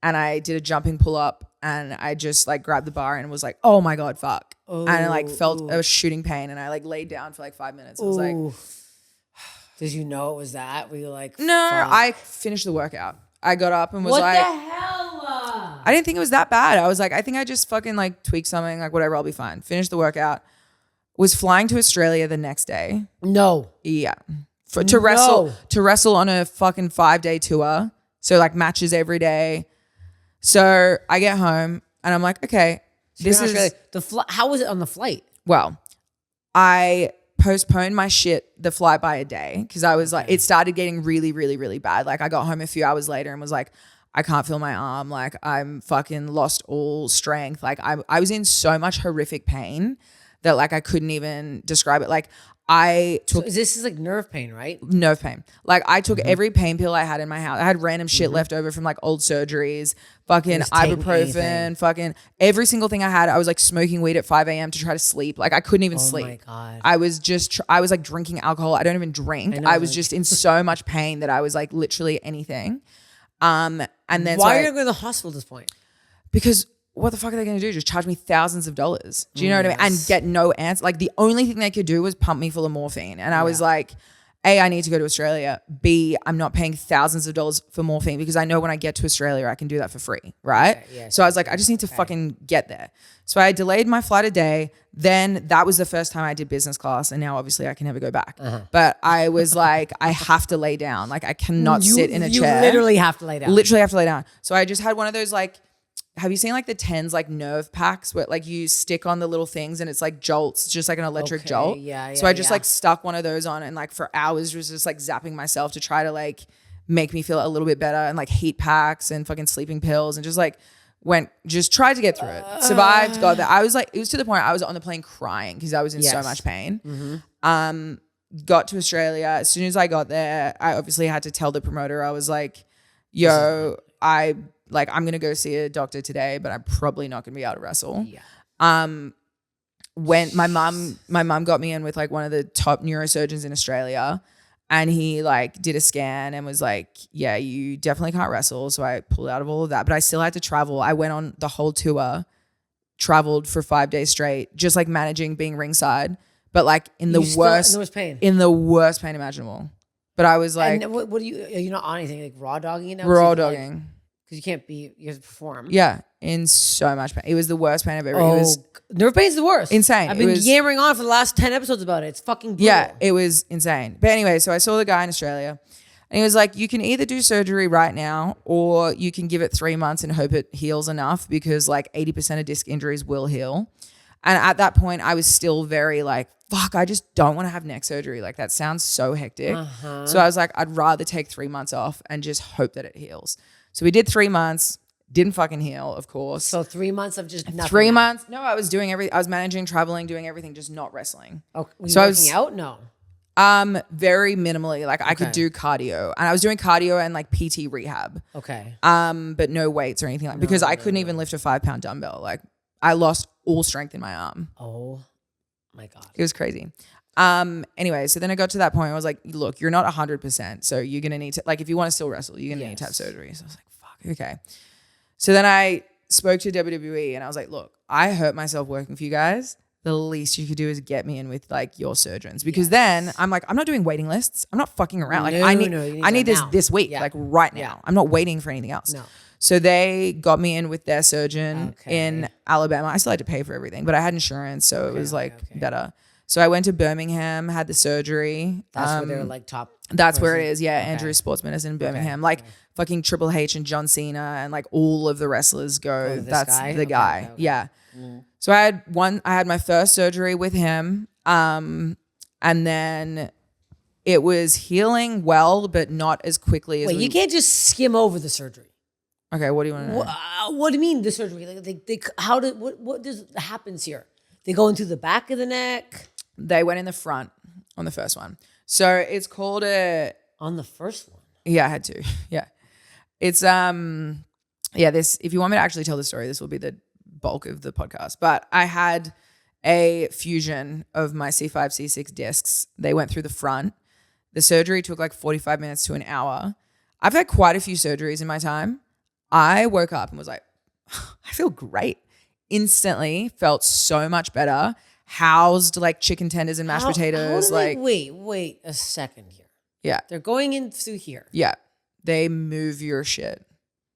and I did a jumping pull up. And I just like grabbed the bar and was like, oh my God, fuck. And I like felt a shooting pain and I like laid down for like 5 minutes. I was like, did you know it was that? Were you like, no, fuck? I finished the workout. I got up and was like, what the hell? I didn't think it was that bad. I was like, I think I just fucking like tweaked something, like whatever, I'll be fine. Finished the workout. Was flying to Australia the next day. No. Yeah. To wrestle on a fucking 5-day tour. So like matches every day. So I get home and I'm like, okay, so this is how was it on the flight? Well, I postponed my the flight by a day because I was like, it started getting really, really, really bad. Like I got home a few hours later and was like, I can't feel my arm. Like I'm fucking lost all strength. Like I was in so much horrific pain that like I couldn't even describe it. Like I took... So this is like nerve pain, right? Nerve pain. Like I took every pain pill I had in my house. I had random shit left over from like old surgeries, fucking ibuprofen, fucking every single thing I had. I was like smoking weed at 5 a.m. to try to sleep. Like I couldn't even sleep. Oh my God. I was just, I was like drinking alcohol. I don't even drink. I was just in so much pain that I was like literally anything. And then why are you going to the hospital at this point? Because what the fuck are they going to do? Just charge me thousands of dollars. Do you know what I mean? And get no answer. Like the only thing they could do was pump me full of morphine. And I was like, A, I need to go to Australia. B, I'm not paying thousands of dollars for morphine because I know when I get to Australia, I can do that for free, right? Okay, yeah, so I was like, I just need to fucking get there. So I delayed my flight a day. Then that was the first time I did business class. And now obviously I can never go back. But I was like, I have to lay down. Like I cannot sit in a chair. You literally have to lay down. Literally have to lay down. So I just had one of those like, have you seen like the TENS like nerve packs where like you stick on the little things and it's like jolts. It's just like an electric jolt. So I just like stuck one of those on and like for hours was just like zapping myself to try to like make me feel a little bit better, and like heat packs and fucking sleeping pills, and just like just tried to get through it. Survived, got there. I was like, it was to the point I was on the plane crying because I was in so much pain. Got to Australia. As soon as I got there, I obviously had to tell the promoter, I was like, yo, I'm going to go see a doctor today, but I'm probably not going to be able to wrestle. When my mom got me in with like one of the top neurosurgeons in Australia, and he like did a scan and was like, yeah, you definitely can't wrestle. So I pulled out of all of that, but I still had to travel. I went on the whole tour, traveled for 5 days straight, just like managing being ringside, but like in the worst pain imaginable. But I was like, and what are you not on anything, like raw dogging it now? Raw dogging. Because you have to perform. Yeah, in so much pain. It was the worst pain I've ever. It was nerve pain's the worst. Insane. I've been yammering on for the last 10 episodes about it. It's fucking brutal. Yeah, it was insane. But anyway, so I saw the guy in Australia, and he was like, you can either do surgery right now, or you can give it 3 months and hope it heals enough, because like 80% of disc injuries will heal. And at that point, I was still very like, fuck, I just don't want to have neck surgery. Like that sounds so hectic. So I was like, I'd rather take 3 months off and just hope that it heals. So we did 3 months, didn't fucking heal, of course. So 3 months of just nothing. 3 months. No, I was doing everything. I was managing, traveling, doing everything, just not wrestling. Oh, were you working out? No. Very minimally. Like I could do cardio, and I was doing cardio and like PT rehab. Okay. But no weights or anything like, because I couldn't even lift a 5-pound dumbbell. Like I lost all strength in my arm. Oh my God. It was crazy. Anyway, so then I got to that point where I was like, look, you're not 100%. So you're going to need to, like, if you want to still wrestle, you're going to need to have surgery. So I was like, fuck, okay. So then I spoke to WWE and I was like, look, I hurt myself working for you guys. The least you could do is get me in with like your surgeons, because then I'm like, I'm not doing waiting lists. I'm not fucking around. Like I need this week, like right now. I'm not waiting for anything else. No. So they got me in with their surgeon in Alabama. I still had to pay for everything, but I had insurance. So it was like better. So I went to Birmingham, had the surgery. That's where they're like top. That's where it is. Yeah. Andrew Sports Medicine in Birmingham. Like fucking Triple H and John Cena and like all of the wrestlers go. That's the guy. Yeah. So I had my first surgery with him. And then it was healing well, but not as quickly as you can't just skim over the surgery. Okay. What do you want to know? What do you mean the surgery? Like what happens here? They go into the back of the neck. They went in the front on the first one. So it's called on the first one. Yeah, I had to. Yeah. It's this, if you want me to actually tell the story, this will be the bulk of the podcast. But I had a fusion of my C5, C6 discs. They went through the front. The surgery took like 45 minutes to an hour. I've had quite a few surgeries in my time. I woke up and was like, I feel great. Instantly felt so much better. Housed like chicken tenders and mashed potatoes. Wait a second here. Yeah. They're going in through here. Yeah. They move your shit.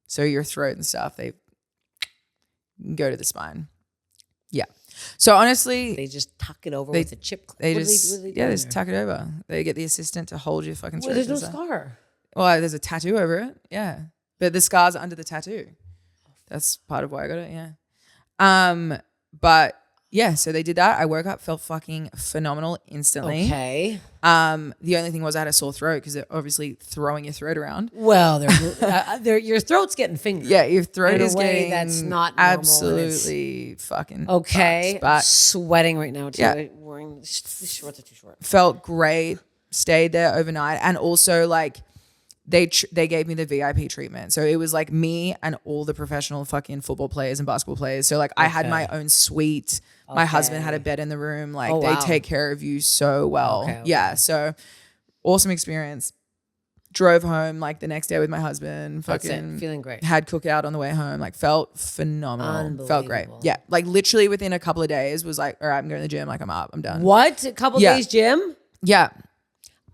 So your throat and stuff, they go to the spine. Yeah. So honestly, they just tuck it over with a chip. They just tuck it over. They get the assistant to hold your fucking throat. There's no scar. Well, there's a tattoo over it. Yeah. But the scars are under the tattoo. That's part of why I got it. Yeah. But yeah, so they did that. I woke up, felt fucking phenomenal instantly. Okay. The only thing was I had a sore throat because they're obviously throwing your throat around. Well, your throat's getting fingered. Yeah, your throat is getting that's not normal, absolutely fucking okay. fucked, but sweating right now too. Yeah. Wearing these shorts are too short. Felt great. Stayed there overnight, and also like they gave me the VIP treatment. So it was like me and all the professional fucking football players and basketball players. So like I had my own suite. My husband had a bed in the room. Like they take care of you so well. Okay. Yeah. So awesome experience. Drove home like the next day with my husband. Fucking feeling great. Had cookout on the way home. Like felt phenomenal. Felt great. Yeah. Like literally within a couple of days was like, all right, I'm going to the gym. Like I'm up. I'm done. What? A couple days gym? Yeah.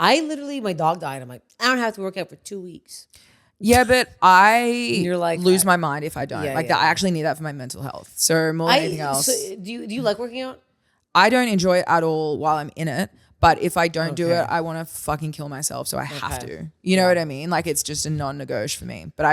my dog died. I'm like, I don't have to work out for 2 weeks. Yeah, but I You're like lose that. my mind if I don't. Yeah, like yeah, that, I actually need that for my mental health. So more than anything else. So do you like working out? I don't enjoy it at all while I'm in it. But if I don't do Okay. it, I want to fucking kill myself. So I have to. You know what I mean? Like it's just a non-negotiable for me. But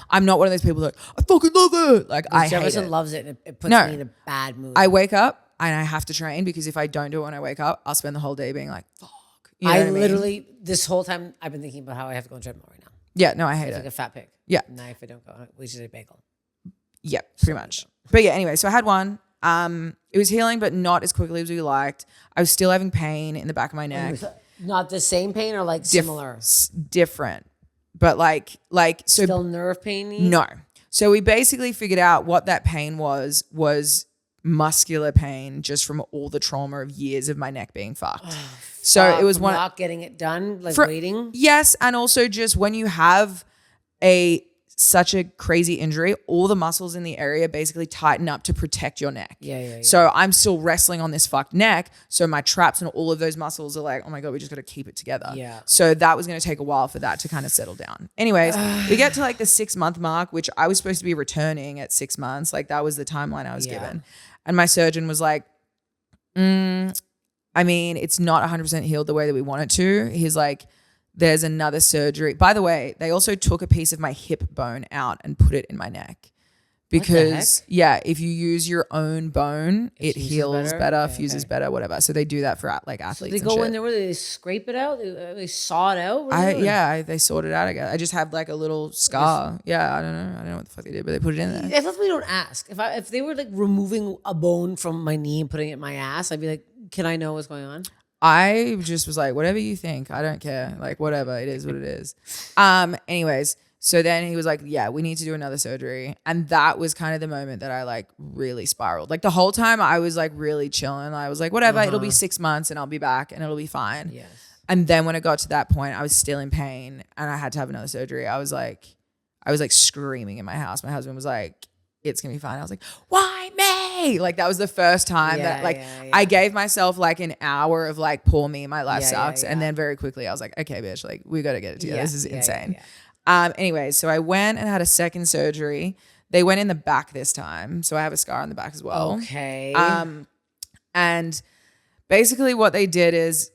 I'm not one of those people that I fucking love it. Like I hate Jefferson it. loves it and it puts No. me in a bad mood. I wake up and I have to train because if I don't do it when I wake up, I'll spend the whole day being like, fuck. You know what I mean? literally, this whole time, I've been thinking about how I have to go on treadmill right now. Yeah, no, I hate It's it. like a fat pig. Yeah. Now if I don't go, we should a bagel. Yeah, pretty much. But yeah, anyway, so I had one. It was healing, but not as quickly as we liked. I was still having pain in the back of my neck. Not the same pain or like similar? Different. But like so Still nerve pain? no. So we basically figured out what that pain was muscular pain just from all the trauma of years of my neck being fucked. So it was from one not getting it done, like waiting. Yes, and also just when you have such a crazy injury, all the muscles in the area basically tighten up to protect your neck. Yeah. So I'm still wrestling on this fucked neck. So my traps and all of those muscles are like, oh my God, we just got to keep it together. Yeah. So that was going to take a while for that to kind of settle down. Anyways, we get to like the 6 month mark, which I was supposed to be returning at 6 months. Like that was the timeline I was given. And my surgeon was like, I mean, it's not 100% healed the way that we want it to. He's like, there's another surgery. By the way, they also took a piece of my hip bone out and put it in my neck. Because, if you use your own bone, it heals better, fuses better, whatever. So they do that for like athletes. So they go in there, they scrape it out? They saw it out? They sorted it out, I guess. I just have like a little scar. I don't know what the fuck they did, but they put it in there. I thought we don't ask. If they were like removing a bone from my knee and putting it in my ass, I'd be like, can I know what's going on? I just was like, whatever you think, I don't care. Like, whatever, it is what it is. Anyways, so then he was like, yeah, we need to do another surgery. And that was kind of the moment that I like really spiraled. Like the whole time I was like really chilling. I was like, whatever, it'll be 6 months and I'll be back and it'll be fine. Yes. And then when it got to that point, I was still in pain and I had to have another surgery. I was like screaming in my house. My husband was like, it's gonna be fine. I was like, why me? Like that was the first time that like I gave myself like an hour of like, poor me, my life sucks. And then very quickly I was like, okay, bitch, like we got to get it together. This is insane. Anyways, so I went and had a second surgery. They went in the back this time. So I have a scar on the back as well. Okay. And basically what they did is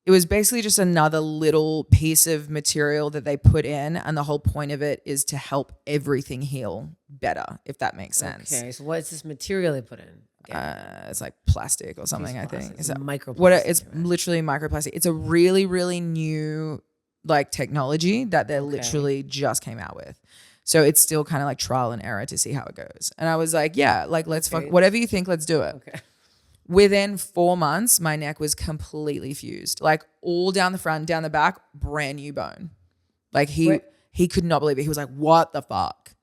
it was basically just another little piece of material that they put in. And the whole point of it is to help everything heal better, if that makes sense. Okay. So what's this material they put in? It's like plastic or something, I think. It's microplastic. It's literally microplastic. It's a really, really new like technology that they literally just came out with. So it's still kind of like trial and error to see how it goes. And I was like, yeah, like let's fuck whatever you think, let's do it. Okay. Within 4 months, my neck was completely fused. Like all down the front, down the back, brand new bone. Like he could not believe it. He was like, what the fuck?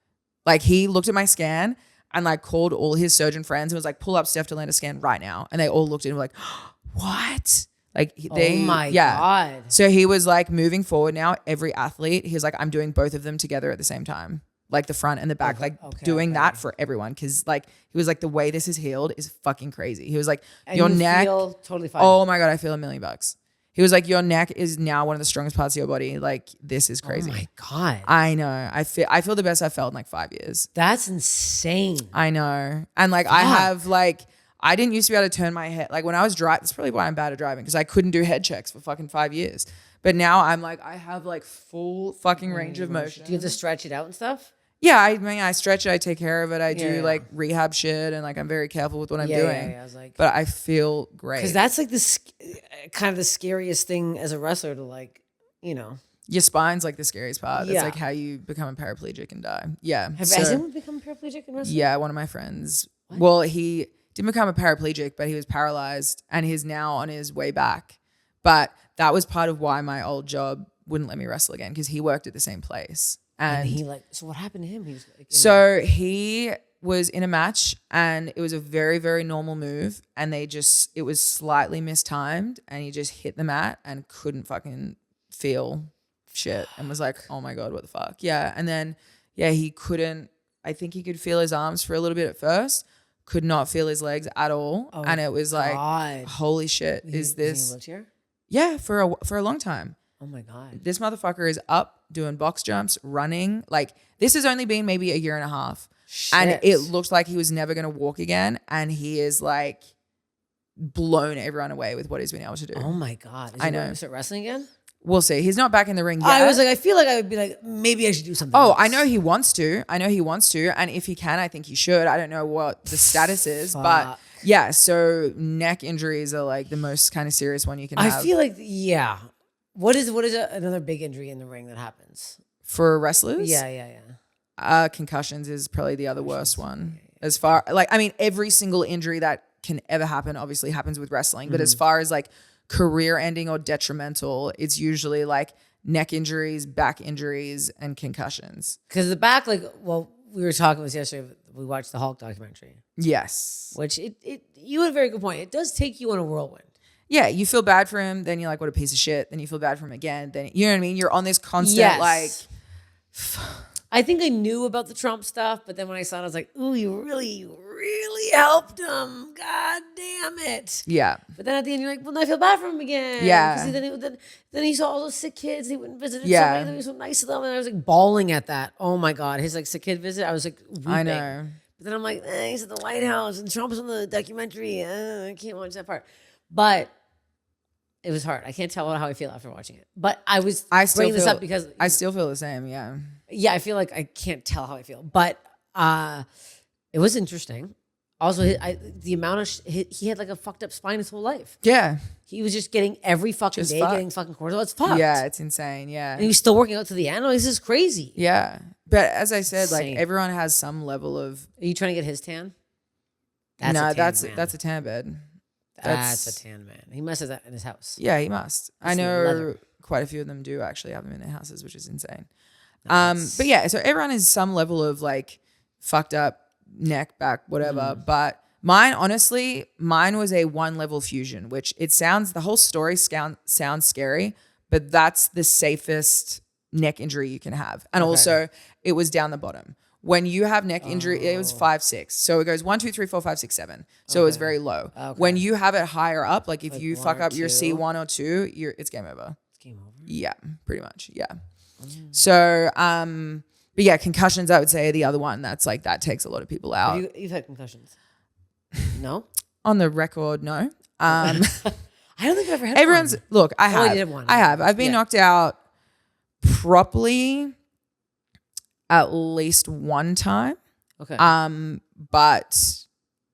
Like he looked at my scan and like called all his surgeon friends and was like, pull up Steph Tolev scan right now. And they all looked at him like, what? Like oh my God. So he was like, moving forward now, every athlete, he was like, I'm doing both of them together at the same time. Like the front and the back, doing that for everyone. Cause like, he was like, the way this is healed is fucking crazy. He was like, and your you neck. Feel totally fine. Oh my God, I feel $1 million. He was like, your neck is now one of the strongest parts of your body. Like this is crazy. Oh my God. I know. I feel the best I've felt in like 5 years. That's insane. I know. And like, I have like, I didn't used to be able to turn my head. Like when I was driving, that's probably why I'm bad at driving because I couldn't do head checks for fucking 5 years. But now I'm like, I have like full fucking range of motion. Do you have to stretch it out and stuff? Yeah, I mean, I stretch it, I take care of it, I do like rehab shit, and like I'm very careful with what I'm doing. I was like, but I feel great because that's like this kind of the scariest thing as a wrestler to like, you know, your spine's like the scariest part. That's like how you become a paraplegic and die. Yeah. Has anyone become paraplegic in wrestling? Yeah, one of my friends. What? Well, he didn't become a paraplegic, but he was paralyzed, and he's now on his way back. But that was part of why my old job wouldn't let me wrestle again because he worked at the same place. And he like, so what happened to him? He was like, he was in a match and it was a very, very normal move. And it was slightly mistimed and he just hit the mat and couldn't fucking feel shit and was like, oh my God, what the fuck? Yeah. And then, he couldn't, I think he could feel his arms for a little bit at first, could not feel his legs at all. And it was like, holy shit, is this? Is he in a wheelchair? Yeah, for a long time. Oh my God. This motherfucker is up doing box jumps, running. Like, this has only been maybe a year and a half. Shit. And it looks like he was never going to walk again. And he is like blown everyone away with what he's been able to do. Oh my God. Is I he know. going to start wrestling again? We'll see. He's not back in the ring yet. I was like, I feel like I would be like, maybe I should do something. Oh, else. I know he wants to. And if he can, I think he should. I don't know what the status is. But yeah, so neck injuries are like the most kind of serious one you can have. I feel like, yeah. What is another big injury in the ring that happens? For wrestlers? Yeah. Concussions is probably the other worst one. As far, like, I mean, every single injury that can ever happen obviously happens with wrestling. But as far as like career ending or detrimental, it's usually like neck injuries, back injuries, and concussions. Because the back, like, well, we were talking about this yesterday. We watched the Hulk documentary. Yes. Which you had a very good point. It does take you on a whirlwind. Yeah, you feel bad for him, then you're like, what a piece of shit. Then you feel bad for him again. Then you know what I mean? You're on this constant like. I think I knew about the Trump stuff, but then when I saw it, I was like, ooh, you really helped him. God damn it. Yeah. But then at the end, you're like, well, I feel bad for him again. Yeah. Then he saw all those sick kids. He went and visited Yeah. somebody. He was so nice to them. And I was like bawling at that. Oh my God. His like sick kid visit. I was like weeping. I know. But then I'm like, he's at the White House and Trump's on the documentary. I can't watch that part. But it was hard. I can't tell how I feel after watching it. But I bringing this up because I still feel the same. Yeah. Yeah, I feel like I can't tell how I feel, but it was interesting. Also, the amount of he had like a fucked up spine his whole life. Yeah. He was just getting every fucking day getting fucking cortisol. It's fucked. Yeah, it's insane. Yeah. And he was still working out to the end. This is crazy. Yeah. But as I said, Insane. like everyone has some level of. Are you trying to get his tan? That's a tan bed. That's a tan man. He must have that in his house. Yeah, he must. I know leather. quite a few of them do actually have them in their houses, which is insane. Nice. But yeah, so everyone has some level of like fucked up neck, back, whatever. But mine was a 1-level fusion, which the whole story sounds scary, but that's the safest neck injury you can have. And also it was down the bottom. When you have neck injury, it was 5, 6. So it goes 1, 2, 3, 4, 5, 6, 7. So it was very low. Okay. When you have it higher up, like if you fuck up your C1 or 2, it's game over. It's game over? Yeah, pretty much. Yeah. So, but yeah, concussions, I would say, are the other one that's like, that takes a lot of people out. You've had concussions? No? On the record, no. I don't think I've ever had everyone's, one. Look, I have. I did one. I have. I've been knocked out properly at least one time. Okay. But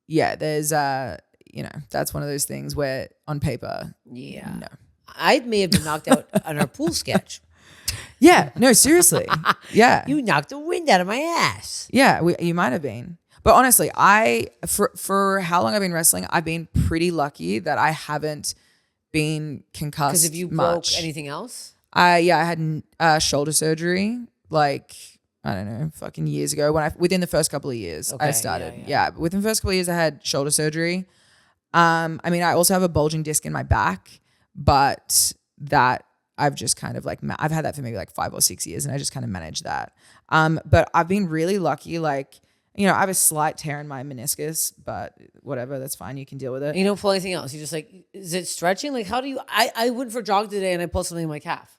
yeah, there's that's one of those things where on paper, no. I may have been knocked out on our pool sketch. Yeah, no, seriously. Yeah. You knocked the wind out of my ass. Yeah, you might have been. But honestly, for how long I've been wrestling, I've been pretty lucky that I haven't been concussed. Because if you broke anything else? I had shoulder surgery like, I don't know, fucking years ago. Within the first couple of years, I started. Yeah, but within the first couple of years, I had shoulder surgery. I mean, I also have a bulging disc in my back, but that I've just kind of like, I've had that for maybe like 5 or 6 years and I just kind of managed that. But I've been really lucky. Like, I have a slight tear in my meniscus, but whatever, that's fine. You can deal with it. You don't pull anything else. You just like, is it stretching? Like, how do you, I went for a jog today and I pulled something in my calf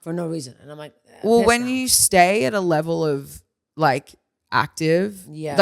for no reason. And I'm like, well, when you stay at a level of like active, you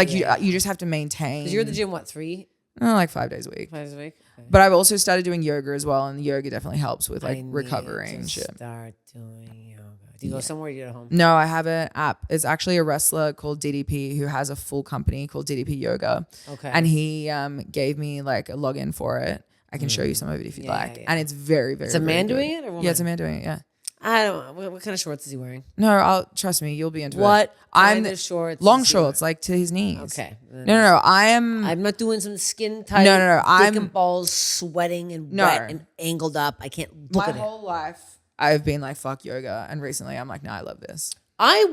just have to maintain. Because you're at the gym, what, 3? Like 5 days a week. 5 days a week? Okay. But I've also started doing yoga as well, and yoga definitely helps with like recovering and shit. Start doing yoga. Do you go somewhere or do you do it at home? No, I have an app. It's actually a wrestler called DDP who has a full company called DDP Yoga. Okay. And he gave me like a login for it. I can show you some of it if you'd like. Yeah. And it's very, very, it's a man doing it or woman? Yeah, it's a man doing it, yeah. I don't know. What kind of shorts is he wearing? No, trust me, you'll be into it. What kind of shorts? Long shorts, like to his knees. Okay. No. I'm not doing some skin tight. No. Dick and balls sweating and wet and angled up. I can't look at it. My whole life, I've been like, fuck yoga. And recently I'm like, no, I love this. I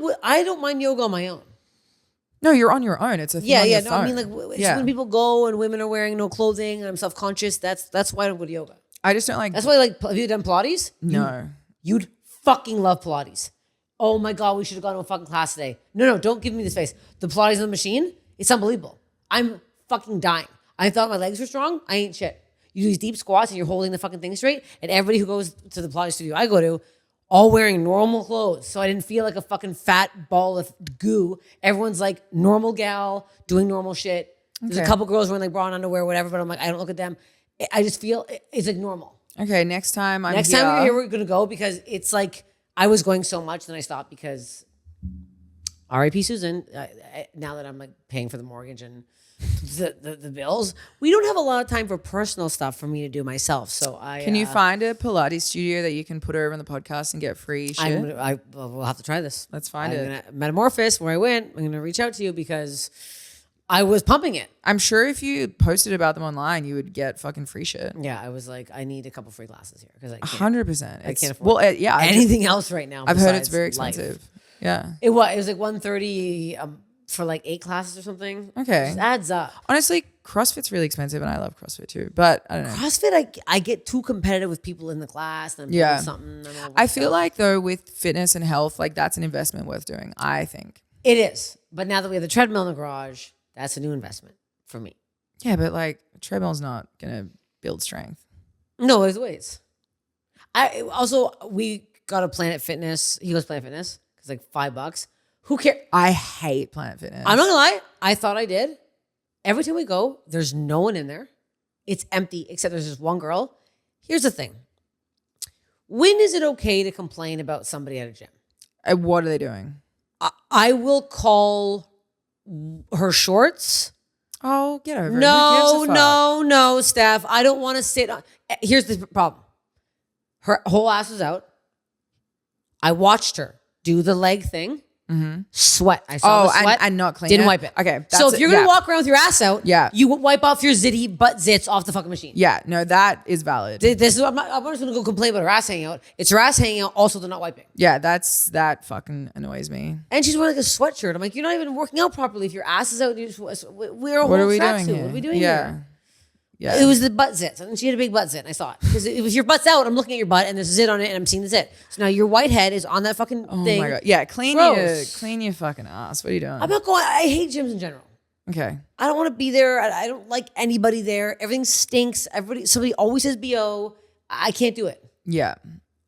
don't mind yoga on my own. No, you're on your own. It's a thing on your phone. I mean, like, it's when people go and women are wearing no clothing and I'm self-conscious. That's why I don't go to yoga. I just don't like. That's why, like, have you done Pilates? No. You'd fucking love Pilates. Oh my God, we should have gone to a fucking class today. No, don't give me this face. The Pilates on the machine, it's unbelievable. I'm fucking dying. I thought my legs were strong. I ain't shit. You do these deep squats and you're holding the fucking thing straight. And everybody who goes to the Pilates studio I go to, all wearing normal clothes. So I didn't feel like a fucking fat ball of goo. Everyone's like normal gal doing normal shit. There's a couple girls wearing like bra and underwear, whatever, but I'm like, I don't look at them. I just feel it's like normal. Okay, next time time you're here, we're gonna go because it's like I was going so much, then I stopped because R.I.P. Susan. Now that I'm like paying for the mortgage and the bills, we don't have a lot of time for personal stuff for me to do myself. So Can you find a Pilates studio that you can put over on the podcast and get free shit? We'll have to try this. Let's find it. Metamorphosis, where I went, I'm gonna reach out to you because I was pumping it. I'm sure if you posted about them online, you would get fucking free shit. Yeah, I was like, I need a couple free classes here because I can't. 100%. I can't afford anything else right now. I've heard it's very expensive. Life. Yeah. It was like $130 for like 8 classes or something. Okay. It just adds up. Honestly, CrossFit's really expensive and I love CrossFit too. But I don't know. CrossFit, I get too competitive with people in the class and I'm doing something. I feel like though with fitness and health, like that's an investment worth doing, I think. It is. But now that we have the treadmill in the garage, that's a new investment for me. Yeah, but like treadmill's not going to build strength. No, there's ways. We got a Planet Fitness. He goes Planet Fitness. It's like $5. Who cares? I hate Planet Fitness. I'm not gonna lie. I thought I did. Every time we go, there's no one in there. It's empty, except there's just one girl. Here's the thing. When is it okay to complain about somebody at a gym? What are they doing? I will call her shorts. Oh, get over it. No, Steph. I don't want to sit on. Here's the problem. Her whole ass was out. I watched her do the leg thing. Mm-hmm. Sweat. I saw the sweat. And not clean. Didn't wipe it. Okay. So if you're going to walk around with your ass out, you wipe off your zitty butt zits off the fucking machine. Yeah. No, that is valid. This is I'm just going to go complain about her ass hanging out. It's her ass hanging out. Also, they're not wiping. Yeah. That fucking annoys me. And she's wearing like a sweatshirt. I'm like, you're not even working out properly if your ass is out. We're a what whole are we doing tracksuit. here? What are we doing here? Yeah. It was the butt zits. And she had a big butt zit. And I saw it. Because if your butt's out, I'm looking at your butt and there's a zit on it and I'm seeing the zit. So now your white head is on that fucking thing. Oh my God. Yeah, clean your fucking ass. What are you doing? I'm not going, I hate gyms in general. Okay. I don't want to be there. I don't like anybody there. Everything stinks. Somebody always says BO. I can't do it. Yeah.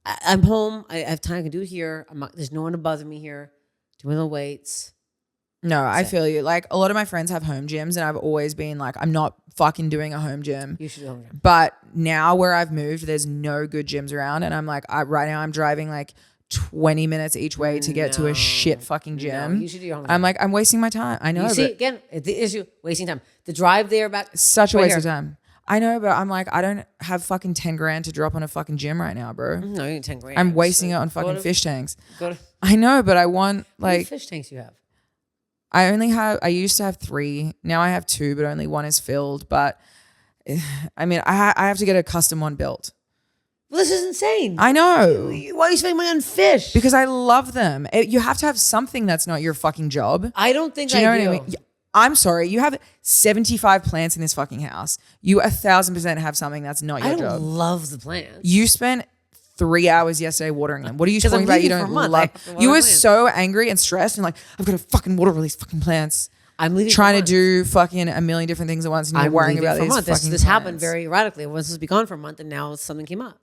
I'm home. I have time. I can do it here. There's no one to bother me here. Doing the weights. No, I feel you. Like a lot of my friends have home gyms and I've always been like, I'm not fucking doing a home gym. You should do a home gym. But now where I've moved, there's no good gyms around. And I'm like, right now I'm driving like 20 minutes each way to get to a shit fucking gym. No, you should do your home gym. I'm like, I'm wasting my time. I know. You see, again, the issue, wasting time. The drive there back. Such a waste of time. I know, but I'm like, I don't have fucking 10 grand to drop on a fucking gym right now, bro. No, you need 10 grand. I'm wasting it on fucking fish tanks. I know, but I want like. How many fish tanks you have? I used to have 3. Now I have 2, but only 1 is filled. But I mean, I have to get a custom one built. Well, this is insane. I know. Why are you spending money on fish? Because I love them. You have to have something that's not your fucking job. I don't think do you know what I mean? I'm sorry. You have 75 plants in this fucking house. You 1,000% have something that's not your job. I love the plants. You spent 3 hours yesterday watering them. What are you talking about? You don't love. You were so angry and stressed and like, I've got to fucking water all these fucking plants. I'm leaving. Trying to do fucking a million different things at once, and you're worrying about these fucking plants. This happened very erratically. I was supposed to be gone for a month, and now something came up.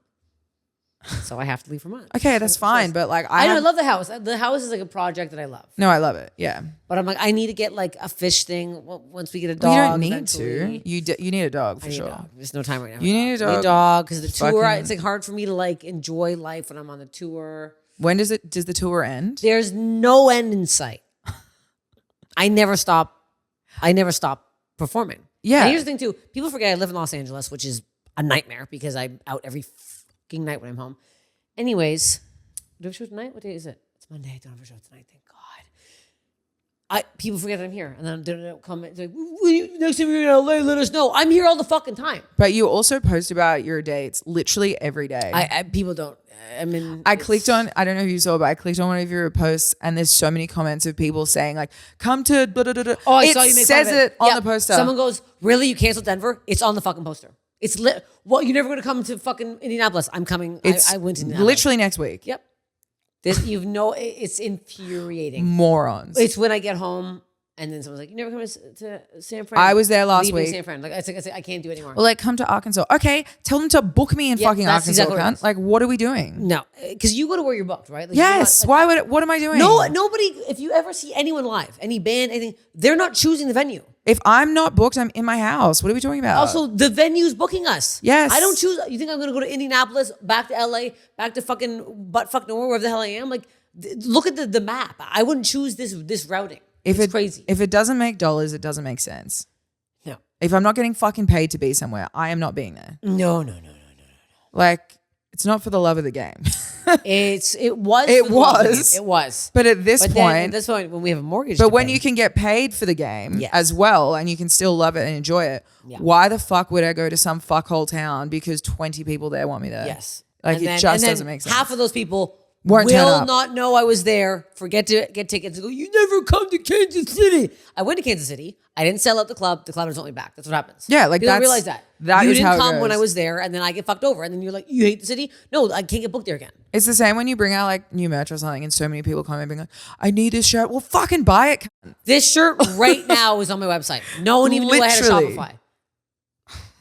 So I have to leave for months. Okay, that's fine. But like, I love the house. The house is like a project that I love. No, I love it. Yeah. But I'm like, I need to get like a fish thing once we get a dog. You don't need to. You need a dog for sure. There's no time right now. You need a dog. I need a dog because the tour. It's like hard for me to like enjoy life when I'm on the tour. When does the tour end? There's no end in sight. I never stop performing. Yeah. And here's the thing too. People forget I live in Los Angeles, which is a nightmare because I'm out every fucking night when I'm home. Anyways, do I have a show tonight? What day is it? It's Monday. I don't have a show tonight. Thank God. People forget that I'm here. And then they don't come. It's like, next time you're in LA, let us know. I'm here all the fucking time. But you also post about your dates literally every day. People don't. I mean, I clicked on, I don't know if you saw, but I clicked on one of your posts and there's so many comments of people saying like, come to blah, blah, blah, blah. Oh, I saw you make fun of it. It says it on the poster. Someone goes, really? You canceled Denver? It's on the fucking poster. It's lit. Well, you're never going to come to fucking Indianapolis. I'm coming. I went to Indianapolis. Literally next week. Yep. It's infuriating. Morons. It's when I get home And then someone's like, you never come to San Fran. I was there last Leaving week. San Fran. Like, I can't do it anymore. Well, like, come to Arkansas. Okay, tell them to book me in fucking that's Arkansas, exactly what it cunt. is. Like, what are we doing? No, because you go to where you're booked, right? Like, Yes. you're not, like, What am I doing? no, nobody, if you ever see anyone live, any band, anything, they're not choosing the venue. If I'm not booked, I'm in my house. What are we talking about? Also, the venue's booking us. Yes. I don't choose. You think I'm going to go to Indianapolis, back to LA, back to fucking buttfuck nowhere, wherever the hell I am? Like, look at the map. I wouldn't choose this routing. It's crazy. If it doesn't make dollars, it doesn't make sense. No. If I'm not getting fucking paid to be somewhere, I am not being there. No. Like, it's not for the love of the game. It was. It was. But at this point, when we have a mortgage. but when you can get paid for the game as well, and you can still love it and enjoy it, why the fuck would I go to some fuckhole town because 20 people there want me there? Yes. Like, and it then, just and doesn't make sense. Half of those people Won't turn will up. not know I was there. Forget to get tickets and go, you never come to Kansas City. I went to Kansas City. I didn't sell out the club. The club was only back. That's what happens. Yeah, like, people don't that's- realize that. that you is how didn't it come when goes. I was there, and then I get fucked over, and then you're like, you hate the city? No, I can't get booked there again. It's the same when you bring out like new merch or something and so many people come and being like, I need this shirt. Well, fucking buy it. This shirt right now is on my website. No one even knew I had a Literally. Shopify.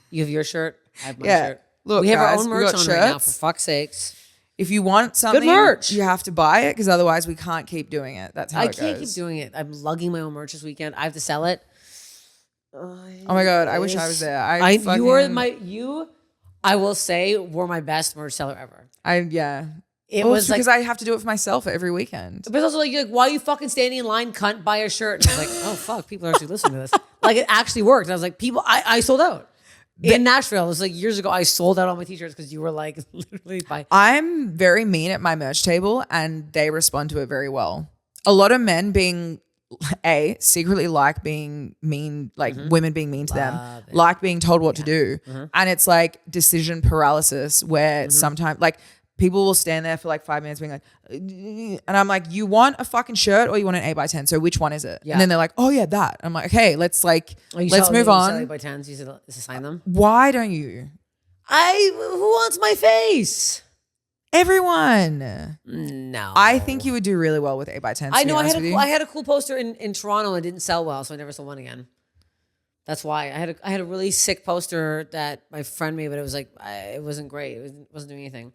You have your shirt. I have my Yeah. shirt. Look, we have guys, our own we merch got on right now, for shirts. fuck's sakes. If you want something, merch. you have to buy it because otherwise we can't keep doing it. That's how I it can't goes. keep doing it. I'm lugging my own merch this weekend. I have to sell it. Oh my God, I wish I was there. I will say, were my best merch seller ever. It Well, was it's like, because I have to do it for myself every weekend. but it's also like, you're like, why are you fucking standing in line, cunt, buy a shirt? And I was like, oh fuck, people are actually listening to this. Like, it actually worked. And I was like, I sold out. In Nashville, it was like years ago, I sold out all my t-shirts because you were like, literally buy. I'm very mean at my merch table and they respond to it very well. A lot of men being secretly like being mean, like women being mean to them, like being told what to do. And it's like decision paralysis where sometimes like people will stand there for like 5 minutes being like, and I'm like, you want a fucking shirt or you want an 8x10? So which one is it? Yeah. And then they're like, oh yeah, that. I'm like, okay, let's move You on. by tens, you said to sign them. Why don't you? Who wants my face? Everyone. No. I think you would do really well with 8x10s. I know I had a cool poster in Toronto and it didn't sell well, so I never sold one again. That's why I had a really sick poster that my friend made, but it was like it wasn't great. It wasn't doing anything.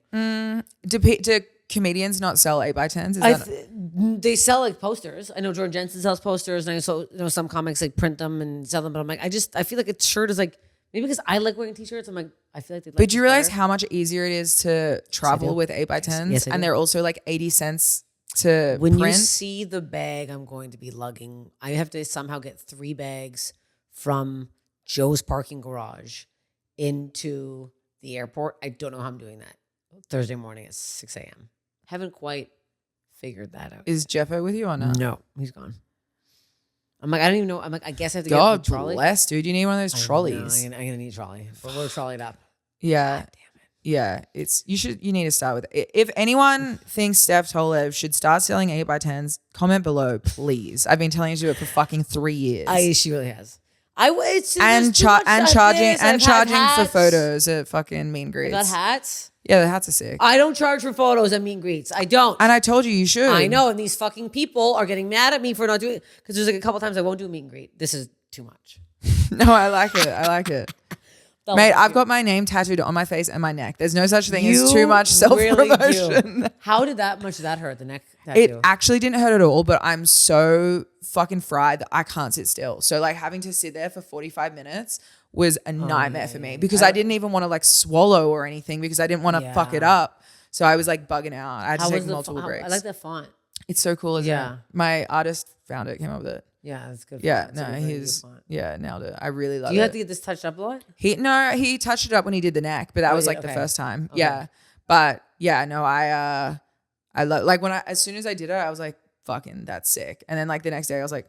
Do comedians not sell 8x10s? They sell like posters. I know Jordan Jensen sells posters, and I also know some comics like print them and sell them. But I'm like, I feel like a shirt is like, maybe because I like wearing t-shirts. I'm like, I feel like. But do you realize how much easier it is to travel with 8x10s? Yes, I do. And they're also like 80 cents to when print. you see the bag I'm going to be lugging, I have to somehow get 3 bags from Joe's parking garage into the airport. I don't know how I'm doing that. Thursday morning at 6 a.m. Haven't quite figured that out. Is Jeffo with you or not? No, he's gone. I'm like, I don't even know. I'm like, I guess I have to God get a trolley. bless, dude. You need one of those trolleys. I'm gonna need a trolley. But we're trolleyed up. Yeah. God damn it. Yeah. You need to start with it. If anyone thinks Steph Tolev should start selling 8x10s, comment below, please. I've been telling you to do it for fucking 3 years. She really has. Charging for photos at fucking meet and greets. I got hats. Yeah, the hats are sick. I don't charge for photos at meet and greets. I don't. And I told you should. I know, and these fucking people are getting mad at me for not doing it because there's like a couple times I won't do a meet and greet. This is too much. No, I like it. Mate, I've got my name tattooed on my face and my neck. There's no such thing as too much self-promotion. Really How did that hurt, the neck tattoo? It actually didn't hurt at all, but I'm so fucking fried that I can't sit still. So like having to sit there for 45 minutes was a nightmare for me because I didn't even want to like swallow or anything because I didn't want to fuck it up. So I was like bugging out. I had to take multiple breaks. I like that font. It's so cool, isn't it? My artist found it, came up with it. Yeah, that's good. Yeah, no, nailed it. I really love it. Do you have to get this touched up a lot? He touched it up when he did the neck, but that was like the first time. Okay. Yeah. But yeah, no, I love, like as soon as I did it, I was like, fucking, that's sick. And then like the next day I was like,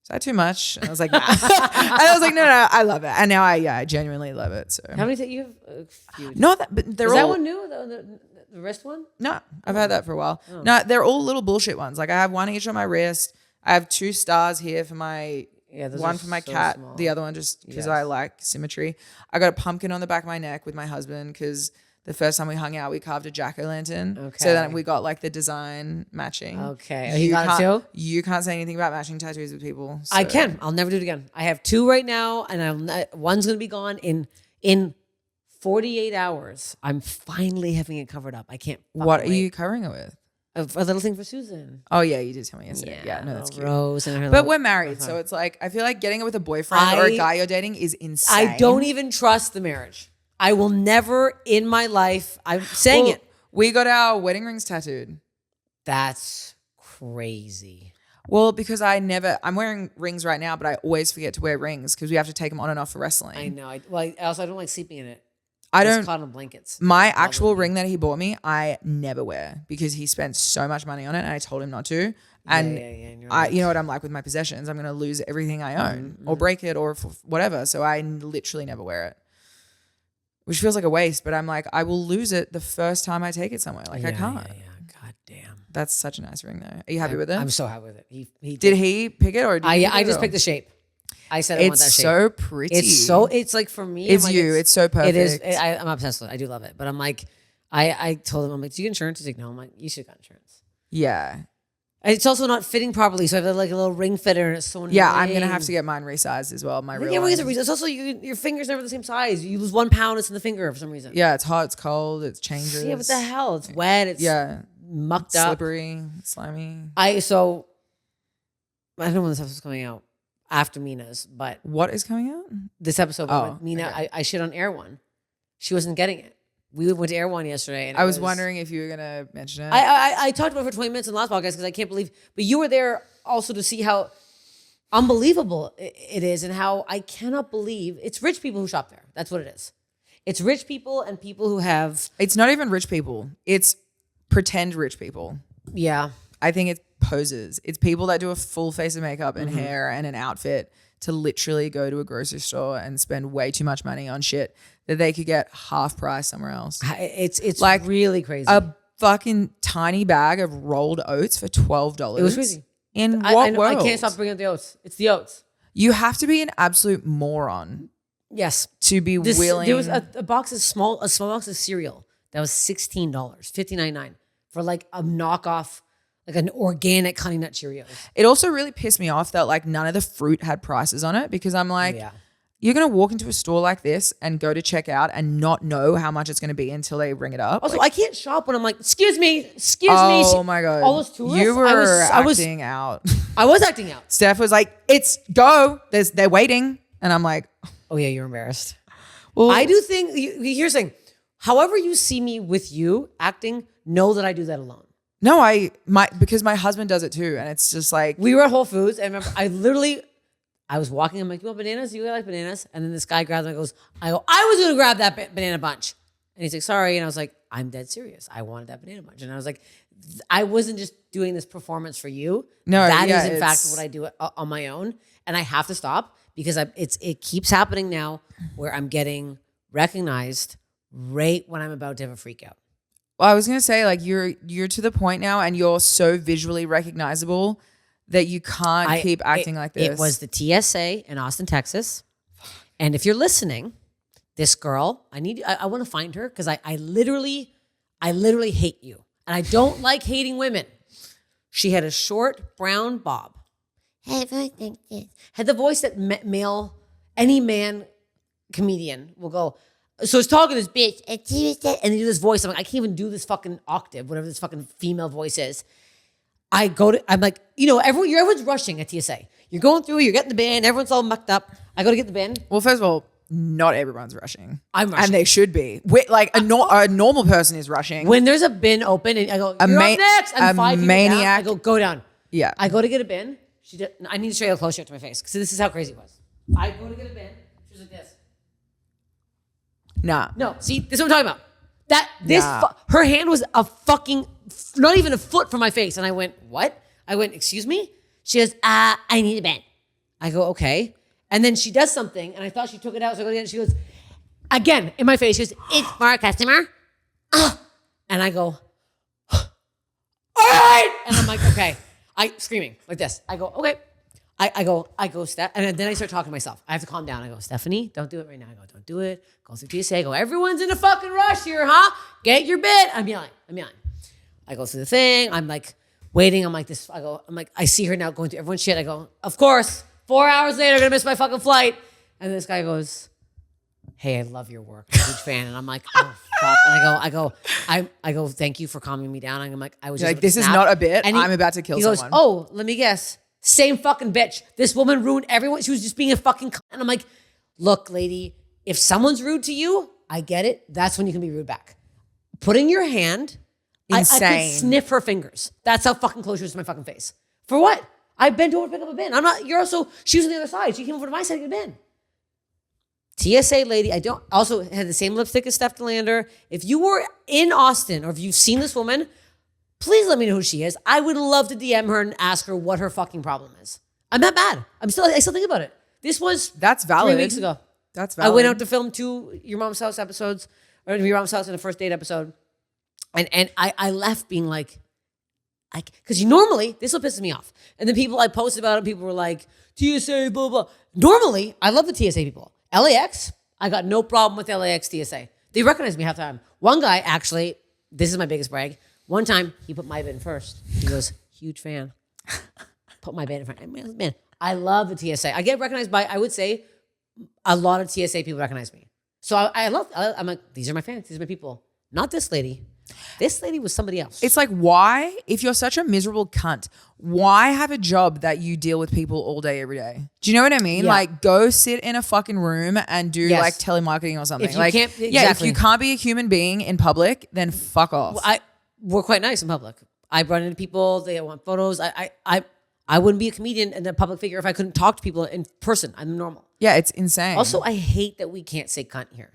is that too much? And I was like, nah. And I was like, no, I love it. And now I genuinely love it. So how many you have? A few. No, but they're is all. That one new? The wrist one? No, I've had that for a while. Oh. No, they're all little bullshit ones. Like I have one each on my wrist. I have 2 stars here for my one for my cat. Small. The other one just because I like symmetry. I got a pumpkin on the back of my neck with my husband because the first time we hung out, we carved a jack-o'-lantern. Okay. So then we got like the design matching. Okay. Oh, you got it too? You can't say anything about matching tattoos with people. So. I can. I'll never do it again. I have 2 right now, and one's going to be gone in 48 hours. I'm finally having it covered up. I can't. What are you covering it with? A little thing for Susan. Oh yeah, you did tell me yesterday. Yeah, no, that's cute. Rose and her but we're married, so it's like I feel like getting it with a boyfriend or a guy you're dating is insane. I don't even trust the marriage. I will never in my life. I'm saying it. We got our wedding rings tattooed. That's crazy. Well, because I'm wearing rings right now, but I always forget to wear rings because we have to take them on and off for wrestling. I know. I don't like sleeping in it. I don't. Cotton blankets. My actual ring that he bought me, I never wear because he spent so much money on it, and I told him not to. And you know what I'm like with my possessions. I'm gonna lose everything I own or break it or whatever. So I literally never wear it, which feels like a waste. But I'm like, I will lose it the first time I take it somewhere. Like I can't. Yeah. God damn. That's such a nice ring, though. Are you happy with it? I'm so happy with it. He did he pick it or did I just picked the shape. I said I want that shape. It's so pretty. It's like for me. It's you. It's so perfect. It is. I'm obsessed with it. I do love it. But I'm like, I told him, I'm like, do you get insurance? He's like, no. I'm like, you should have got insurance. Yeah. It's also not fitting properly. So I have like a little ring fitter and it's so annoying. Yeah, I'm going to have to get mine resized as well. My real ones. It's also your finger's never the same size. You lose 1 pound, it's in the finger for some reson. Yeah, it's hot, it's cold, it's changes. Yeah, what the hell? It's wet, it's mucked up. Slippery, slimy. I don't know when this episode's coming out. After Mina's, but what is coming out? This episode with Mina, okay. I shit on Erewhon. She wasn't getting it. We went to Erewhon yesterday, and I was wondering if you were gonna mention it. I talked about it for 20 minutes in the last podcast because I can't believe. But you were there also to see how unbelievable it is, and how I cannot believe it's rich people who shop there. That's what it is. It's rich people and people who have. It's not even rich people. It's pretend rich people. Yeah, I think it's posers. It's people that do a full face of makeup and hair and an outfit to literally go to a grocery store and spend way too much money on shit that they could get half price somewhere else. It's like really crazy. A fucking tiny bag of rolled oats for $12. It was crazy. In what world? I can't stop bringing up the oats. It's the oats. You have to be an absolute moron. Yes. To be willing. There was a box of small box of cereal that was $16, $15.99 for like a knockoff. Like an organic Honey Nut Cheerios. It also really pissed me off that like none of the fruit had prices on it because I'm like, you're going to walk into a store like this and go to check out and not know how much it's going to be until they ring it up. Also, I can't shop when I'm like, excuse me. Oh my God. All those tourists. You were acting out. I was acting out. Steph was like, it's go. They're waiting. And I'm like. Oh yeah, you're embarrassed. Well, I do think, here's the thing. However you see me with you acting, know that I do that alone. No, because my husband does it too, and it's just like we were at Whole Foods, and remember, I was walking. I'm like, "You want bananas? You like bananas?" And then this guy grabs them and goes, "I was going to grab that banana bunch," and he's like, "Sorry," and I was like, "I'm dead serious. I wanted that banana bunch," and I was like, "I wasn't just doing this performance for you. No, that is in fact what I do on my own, and I have to stop because it keeps happening now where I'm getting recognized right when I'm about to have a freak out." Well, I was gonna say, like, you're to the point now, and you're so visually recognizable that you can't keep acting like this. It was the TSA in Austin, Texas, and if you're listening, this girl, I want to find her because I literally hate you, and I don't like hating women. She had a short brown bob, had the voice that any man comedian will go. So he's talking to this bitch, and they do this voice. I'm like, I can't even do this fucking octave, whatever this fucking female voice is. I'm like, everyone's rushing at TSA. You're going through, you're getting the bin, everyone's all mucked up. I go to get the bin. Well, first of all, not everyone's rushing. I'm rushing. And they should be. A normal person is rushing. When there's a bin open, and I go, you're up next. I'm 5 people maniac. down. I go down. Yeah. I go to get a bin. I need to show you how close she got to my face, because this is how crazy it was. I go to get a bin. She was like this. Nah. No, see, this is what I'm talking about. Her hand was a fucking, not even a foot from my face. And I went, what? I went, excuse me? She goes, I need a bin. I go, okay. And then she does something, and I thought she took it out. So I go again. She goes, again, in my face. She goes, it's for a customer. And I go, all right. And I'm like, okay. Screaming like this. I go, okay. I go, Steph, and then I start talking to myself. I have to calm down. I go, Stephanie, don't do it right now. I go, don't do it. Go through TSA. I go, everyone's in a fucking rush here, huh? Get your bit. I'm yelling. I go through the thing. I'm like waiting. I'm like, I see her now going through everyone's shit. I go, of course, 4 hours later, I'm gonna miss my fucking flight. And this guy goes, hey, I love your work. I'm a huge fan. And I'm like, oh, fuck. And I go, thank you for calming me down. And I'm like, I was just like, this is not a bit. I'm about to kill someone. He goes, oh, let me guess. Same fucking bitch. This woman ruined everyone. She was just being a fucking cunt. And I'm like, look, lady, if someone's rude to you, I get it. That's when you can be rude back. Putting your hand, insane. I could sniff her fingers. That's how fucking close she was to my fucking face. For what? I bent over to pick up a bin. She was on the other side. She came over to my side to get a bin. TSA lady, I also had the same lipstick as Steph Tolev. If you were in Austin or if you've seen this woman, please let me know who she is. I would love to DM her and ask her what her fucking problem is. I'm not bad. I still think about it. That's valid. 3 weeks ago. That's valid. I went out to film 2 Your Mom's House episodes, or Your Mom's House in the first date episode. And I left being like, because normally, this will piss me off. And then I posted about it, people were like, TSA, blah, blah. Normally, I love the TSA people. LAX, I got no problem with LAX TSA. They recognize me half the time. One guy, actually, this is my biggest brag. One time, he put my bin first. He goes, huge fan. Put my bin in front. Man, I love the TSA. I get recognized by, I would say, a lot of TSA people recognize me. So I'm like, these are my fans. These are my people. Not this lady. This lady was somebody else. It's like, why, if you're such a miserable cunt, why have a job that you deal with people all day, every day? Do you know what I mean? Yeah. Like, go sit in a fucking room and do like telemarketing or something. If you can't, exactly. Yeah, if you can't be a human being in public, then fuck off. We're quite nice in public. I run into people. They want photos. I wouldn't be a comedian and a public figure if I couldn't talk to people in person. I'm normal. Yeah, it's insane. Also, I hate that we can't say cunt here.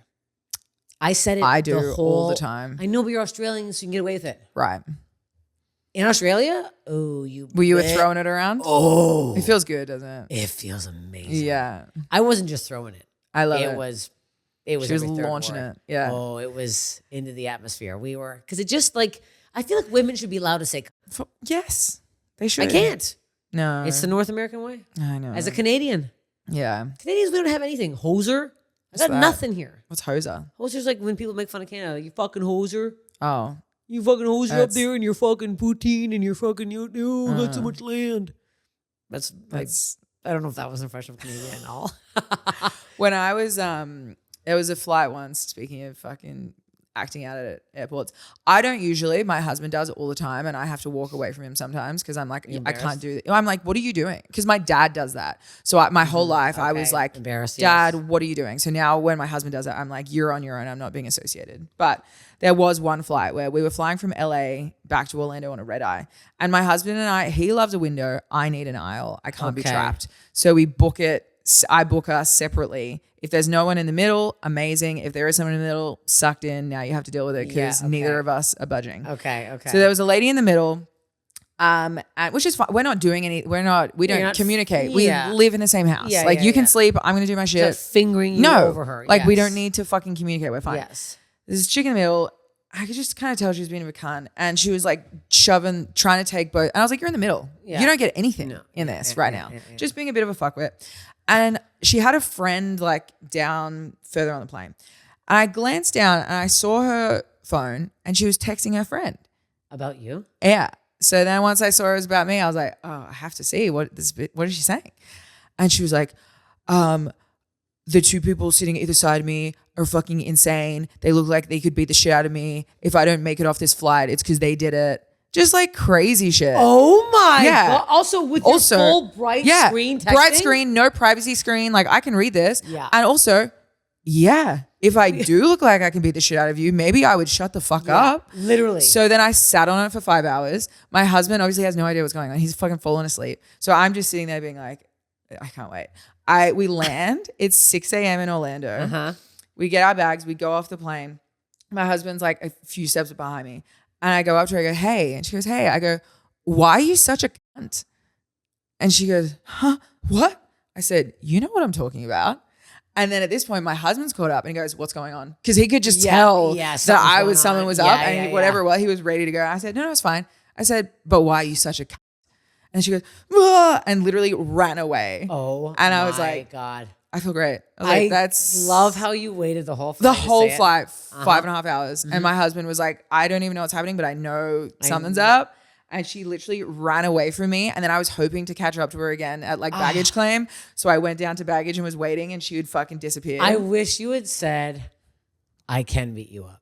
I said it. I do all the time. I know, but you're Australian, so you can get away with it. Right. In Australia, were you throwing it around? Oh, it feels good, doesn't it? It feels amazing. Yeah, I wasn't just throwing it. I love it. It was. She was launching it. Yeah. Oh, it was into the atmosphere. We were, because it just like, I feel like women should be allowed to say. Yes, they should. I can't. No, it's the North American way. I know. As a Canadian, yeah, Canadians, we don't have anything. Hoser. I got nothing here. What's hoser? Hoser's like when people make fun of Canada. You fucking hoser. Oh. You fucking hoser up there and you're fucking poutine and you're fucking, got so much land. That's I don't know if that was an impression of Canadian at all. When I was, there was a flight once, speaking of fucking acting out at airports. I don't usually, my husband does it all the time and I have to walk away from him sometimes because I'm like, I can't do that. I'm like, what are you doing? Because my dad does that. So my whole life I was like, embarrassed, Dad, what are you doing? So now when my husband does it, I'm like, you're on your own. I'm not being associated. But there was one flight where we were flying from LA back to Orlando on a red eye. And my husband and he loves a window. I need an aisle. I can't be trapped. So we book it. I book us separately. If there's no one in the middle, amazing. If there is someone in the middle, sucked in. Now you have to deal with it because neither of us are budging. Okay. So there was a lady in the middle, and which is fine. We're not doing any. We don't communicate. We live in the same house. You can sleep. I'm gonna do my shit. Just fingering you over her. Like we don't need to fucking communicate. We're fine. Yes. There's this chick in the middle. I could just kind of tell she was being a cunt, and she was like trying to take both. And I was like, "You're in the middle. You don't get anything in this right now. Just being a bit of a fuckwit." And she had a friend like down further on the plane. And I glanced down and I saw her phone and she was texting her friend. About you? Yeah. So then once I saw it was about me, I was like, oh, I have to see what is she saying? And she was like, the two people sitting either side of me are fucking insane. They look like they could beat the shit out of me. If I don't make it off this flight, it's because they did it. Just like crazy shit. Oh my God. Also with your full bright screen texting? Bright screen, no privacy screen. Like I can read this. Yeah. And also, if I do look like I can beat the shit out of you, maybe I would shut the fuck up. Literally. So then I sat on it for 5 hours. My husband obviously has no idea what's going on. He's fucking fallen asleep. So I'm just sitting there being like, I can't wait. We land. It's 6 a.m. in Orlando. Uh-huh. We get our bags. We go off the plane. My husband's like a few steps behind me. And I go up to her, I go, hey. And she goes, hey. I go, why are you such a cunt? And she goes, huh? What? I said, you know what I'm talking about. And then at this point, my husband's caught up and he goes, what's going on? Because he could just tell that something was up and whatever it was, he was ready to go. I said, no, it's fine. I said, but why are you such a cunt? And she goes, "Whoa," and literally ran away. Oh, and I was like, God. I feel great. I was like, that's love how you waited the whole flight. the whole flight, Uh-huh. 5.5 hours. And my husband was like, I don't even know what's happening, but I know something's up. And she literally ran away from me. And then I was hoping to catch up to her again at like baggage claim. So I went down to baggage and was waiting, and she would fucking disappear. I wish you had said, I can beat you up.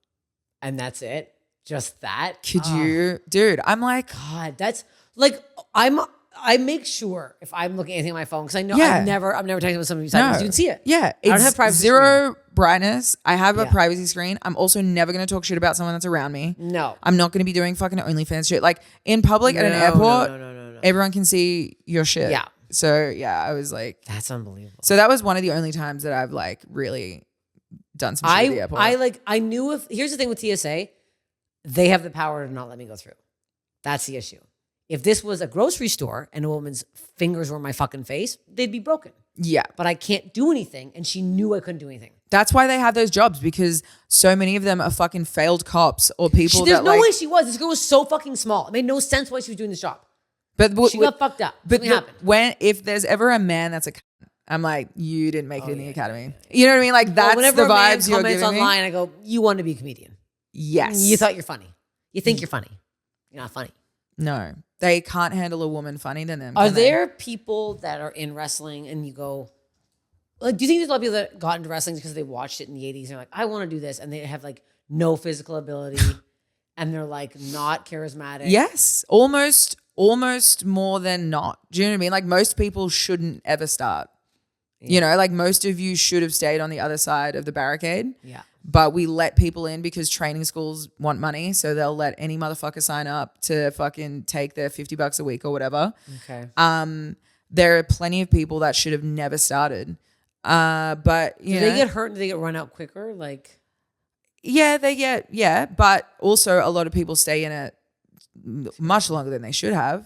And that's it. Just that. Could you, dude? I'm like, God, that's like, I make sure if I'm looking at anything on my phone, because I know Yeah. I'm never texting with somebody beside me, 'cause you can see it. Yeah. I don't have privacy zero brightness. I have a Yeah. privacy screen. I'm also never going to talk shit about someone that's around me. No. I'm not going to be doing fucking OnlyFans shit. Like in public at an airport, No. everyone can see your shit. Yeah. So yeah, I was like, That's unbelievable. so that was one of the only times that I've like really done some shit at the airport. I knew here's the thing with TSA, they have the power to not let me go through. That's the issue. If this was a grocery store and a woman's fingers were in my fucking face, they'd be broken. Yeah. But I can't do anything, and she knew I couldn't do anything. That's why they have those jobs, because so many of them are fucking failed cops or people There's that no like, way she was. This girl was so fucking small. It made no sense why she was doing this job. but She got fucked up. But Something happened. if there's ever a man that's a cunt, I'm like, you didn't make it in the academy. You know what I mean? Like that's Whenever the a man vibes you're comments giving online, me. I go, you want to be a comedian. Yes. You thought you're funny. You think you're funny. You're not funny. No, they can't handle a woman funny than them. Are can they? there people that are in wrestling and you go, like, do you think there's a lot of people that got into wrestling because they watched it in the 80s and they're like, I want to do this, and they have like no physical ability and they're like not charismatic? Yes, almost more than not. Do you know what I mean? Like most people shouldn't ever start. Yeah. You know, like most of you should have stayed on the other side of the barricade. Yeah. But we let people in because training schools want money. So they'll let any motherfucker sign up to fucking take their $50 a week or whatever. Okay. There are plenty of people that should have never started. But you do know, they get hurt? Do they get run out quicker? Like, yeah. But also a lot of people stay in it much longer than they should have.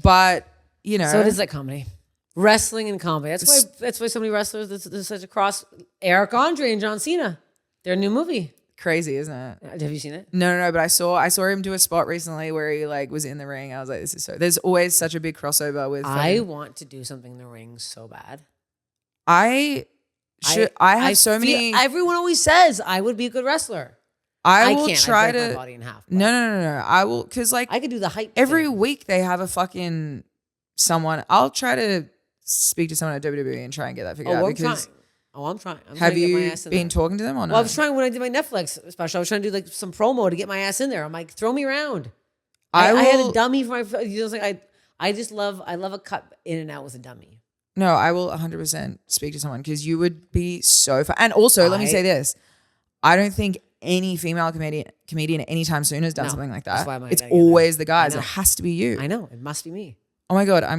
But you know, so it is like comedy. Wrestling and comedy. That's why so many wrestlers, there's such a cross. Eric Andre and John Cena. Their new movie. Crazy, isn't it? Have you seen it? No. But I saw him do a spot recently where he like was in the ring. I was like, this is so. There's always such a big crossover with. I want to do something in the ring so bad. I have so many. Everyone always says I would be a good wrestler. I will can't. try I break to. my body in half. No. I will, because like I could do the height. every thing. week they have a fucking someone. I'll try to speak to someone at WWE and try and get that figured out. Because I'm trying. have you been talking to them or not? Well, I was trying when I did my Netflix special. I was trying to do like some promo to get my ass in there. I'm like, throw me around. I had a dummy for my. You know, it's like I love a cut in and out with a dummy. No, I will 100% speak to someone, because you would be so fun. And also, let me say this. I don't think any female comedian anytime soon has done something like that. It's always the guys. It has to be you. I know. It must be me. Oh my God. I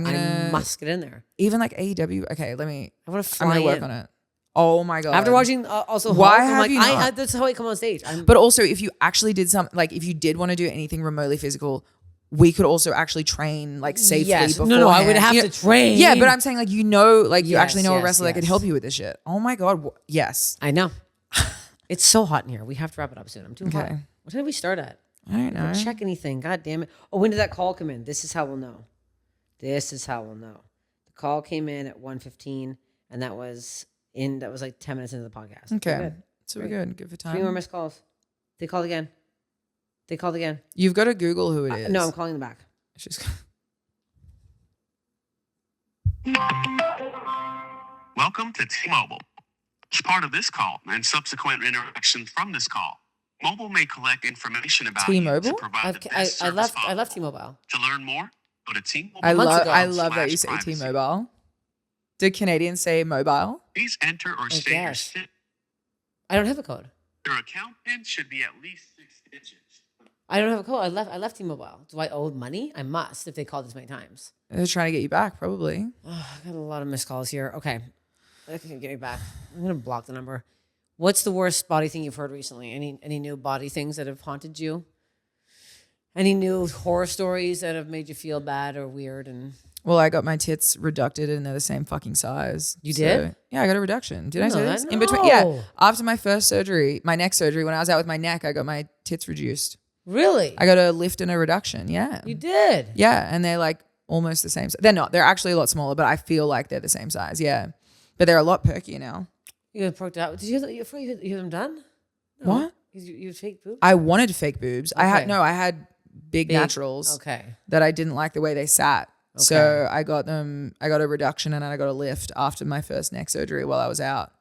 must get in there. Even like AEW. Okay, I'm going to work on it. Oh my God. After watching also why Hulk, have I'm you like, not? that's how I come on stage. But also, if you actually did something, like if you did want to do anything remotely physical, we could also actually train like safely. Yes. Beforehand. No, I would have to train. Yeah, but I'm saying like you actually know a yes, wrestler that could help you with this shit. Oh my God. Yes. I know. It's so hot in here. We have to wrap it up soon. I'm too hot. Okay. What time did we start at? I don't know. Check anything. God damn it. Oh, when did that call come in? This is how we'll know. The call came in at 1:15, and that was like 10 minutes into the podcast. Okay. Good. So we're good. Good for time. 3 more missed calls. They called again. You've got to Google who it is. No, I'm calling them back. She's Welcome to T-Mobile. As part of this call and subsequent interactions from this call, Mobile may collect information about T-Mobile? you to provide the best I service left T-Mobile. To learn more, go to T-Mobile. I love that you say T-Mobile. Do Canadians say mobile? Please enter or state your SIN. I don't have a code. Your account PIN should be at least 6 digits. I don't have a code. I left T-Mobile. Do I owe money? I must if they called this many times. They're trying to get you back, probably. Oh, I got a lot of missed calls here. Okay. That can get me back. I'm going to block the number. What's the worst body thing you've heard recently? Any new body things that have haunted you? Any new horror stories that have made you feel bad or weird? And well, I got my tits reducted and they're the same fucking size. You did? Yeah, I got a reduction. Did I say this? In No. between, yeah. After my first surgery, my neck surgery, when I was out with my neck, I got my tits reduced. Really? I got a lift and a reduction. Yeah. You did? Yeah, and they're like almost the same size. They're not. They're actually a lot smaller, but I feel like they're the same size. Yeah. But they're a lot perkier now. You got poked out. Did you have them done? No. What? You had fake boobs? I wanted fake boobs. Okay. I had big naturals. Okay. That I didn't like the way they sat. Okay. So I got a reduction and I got a lift after my first neck surgery while I was out.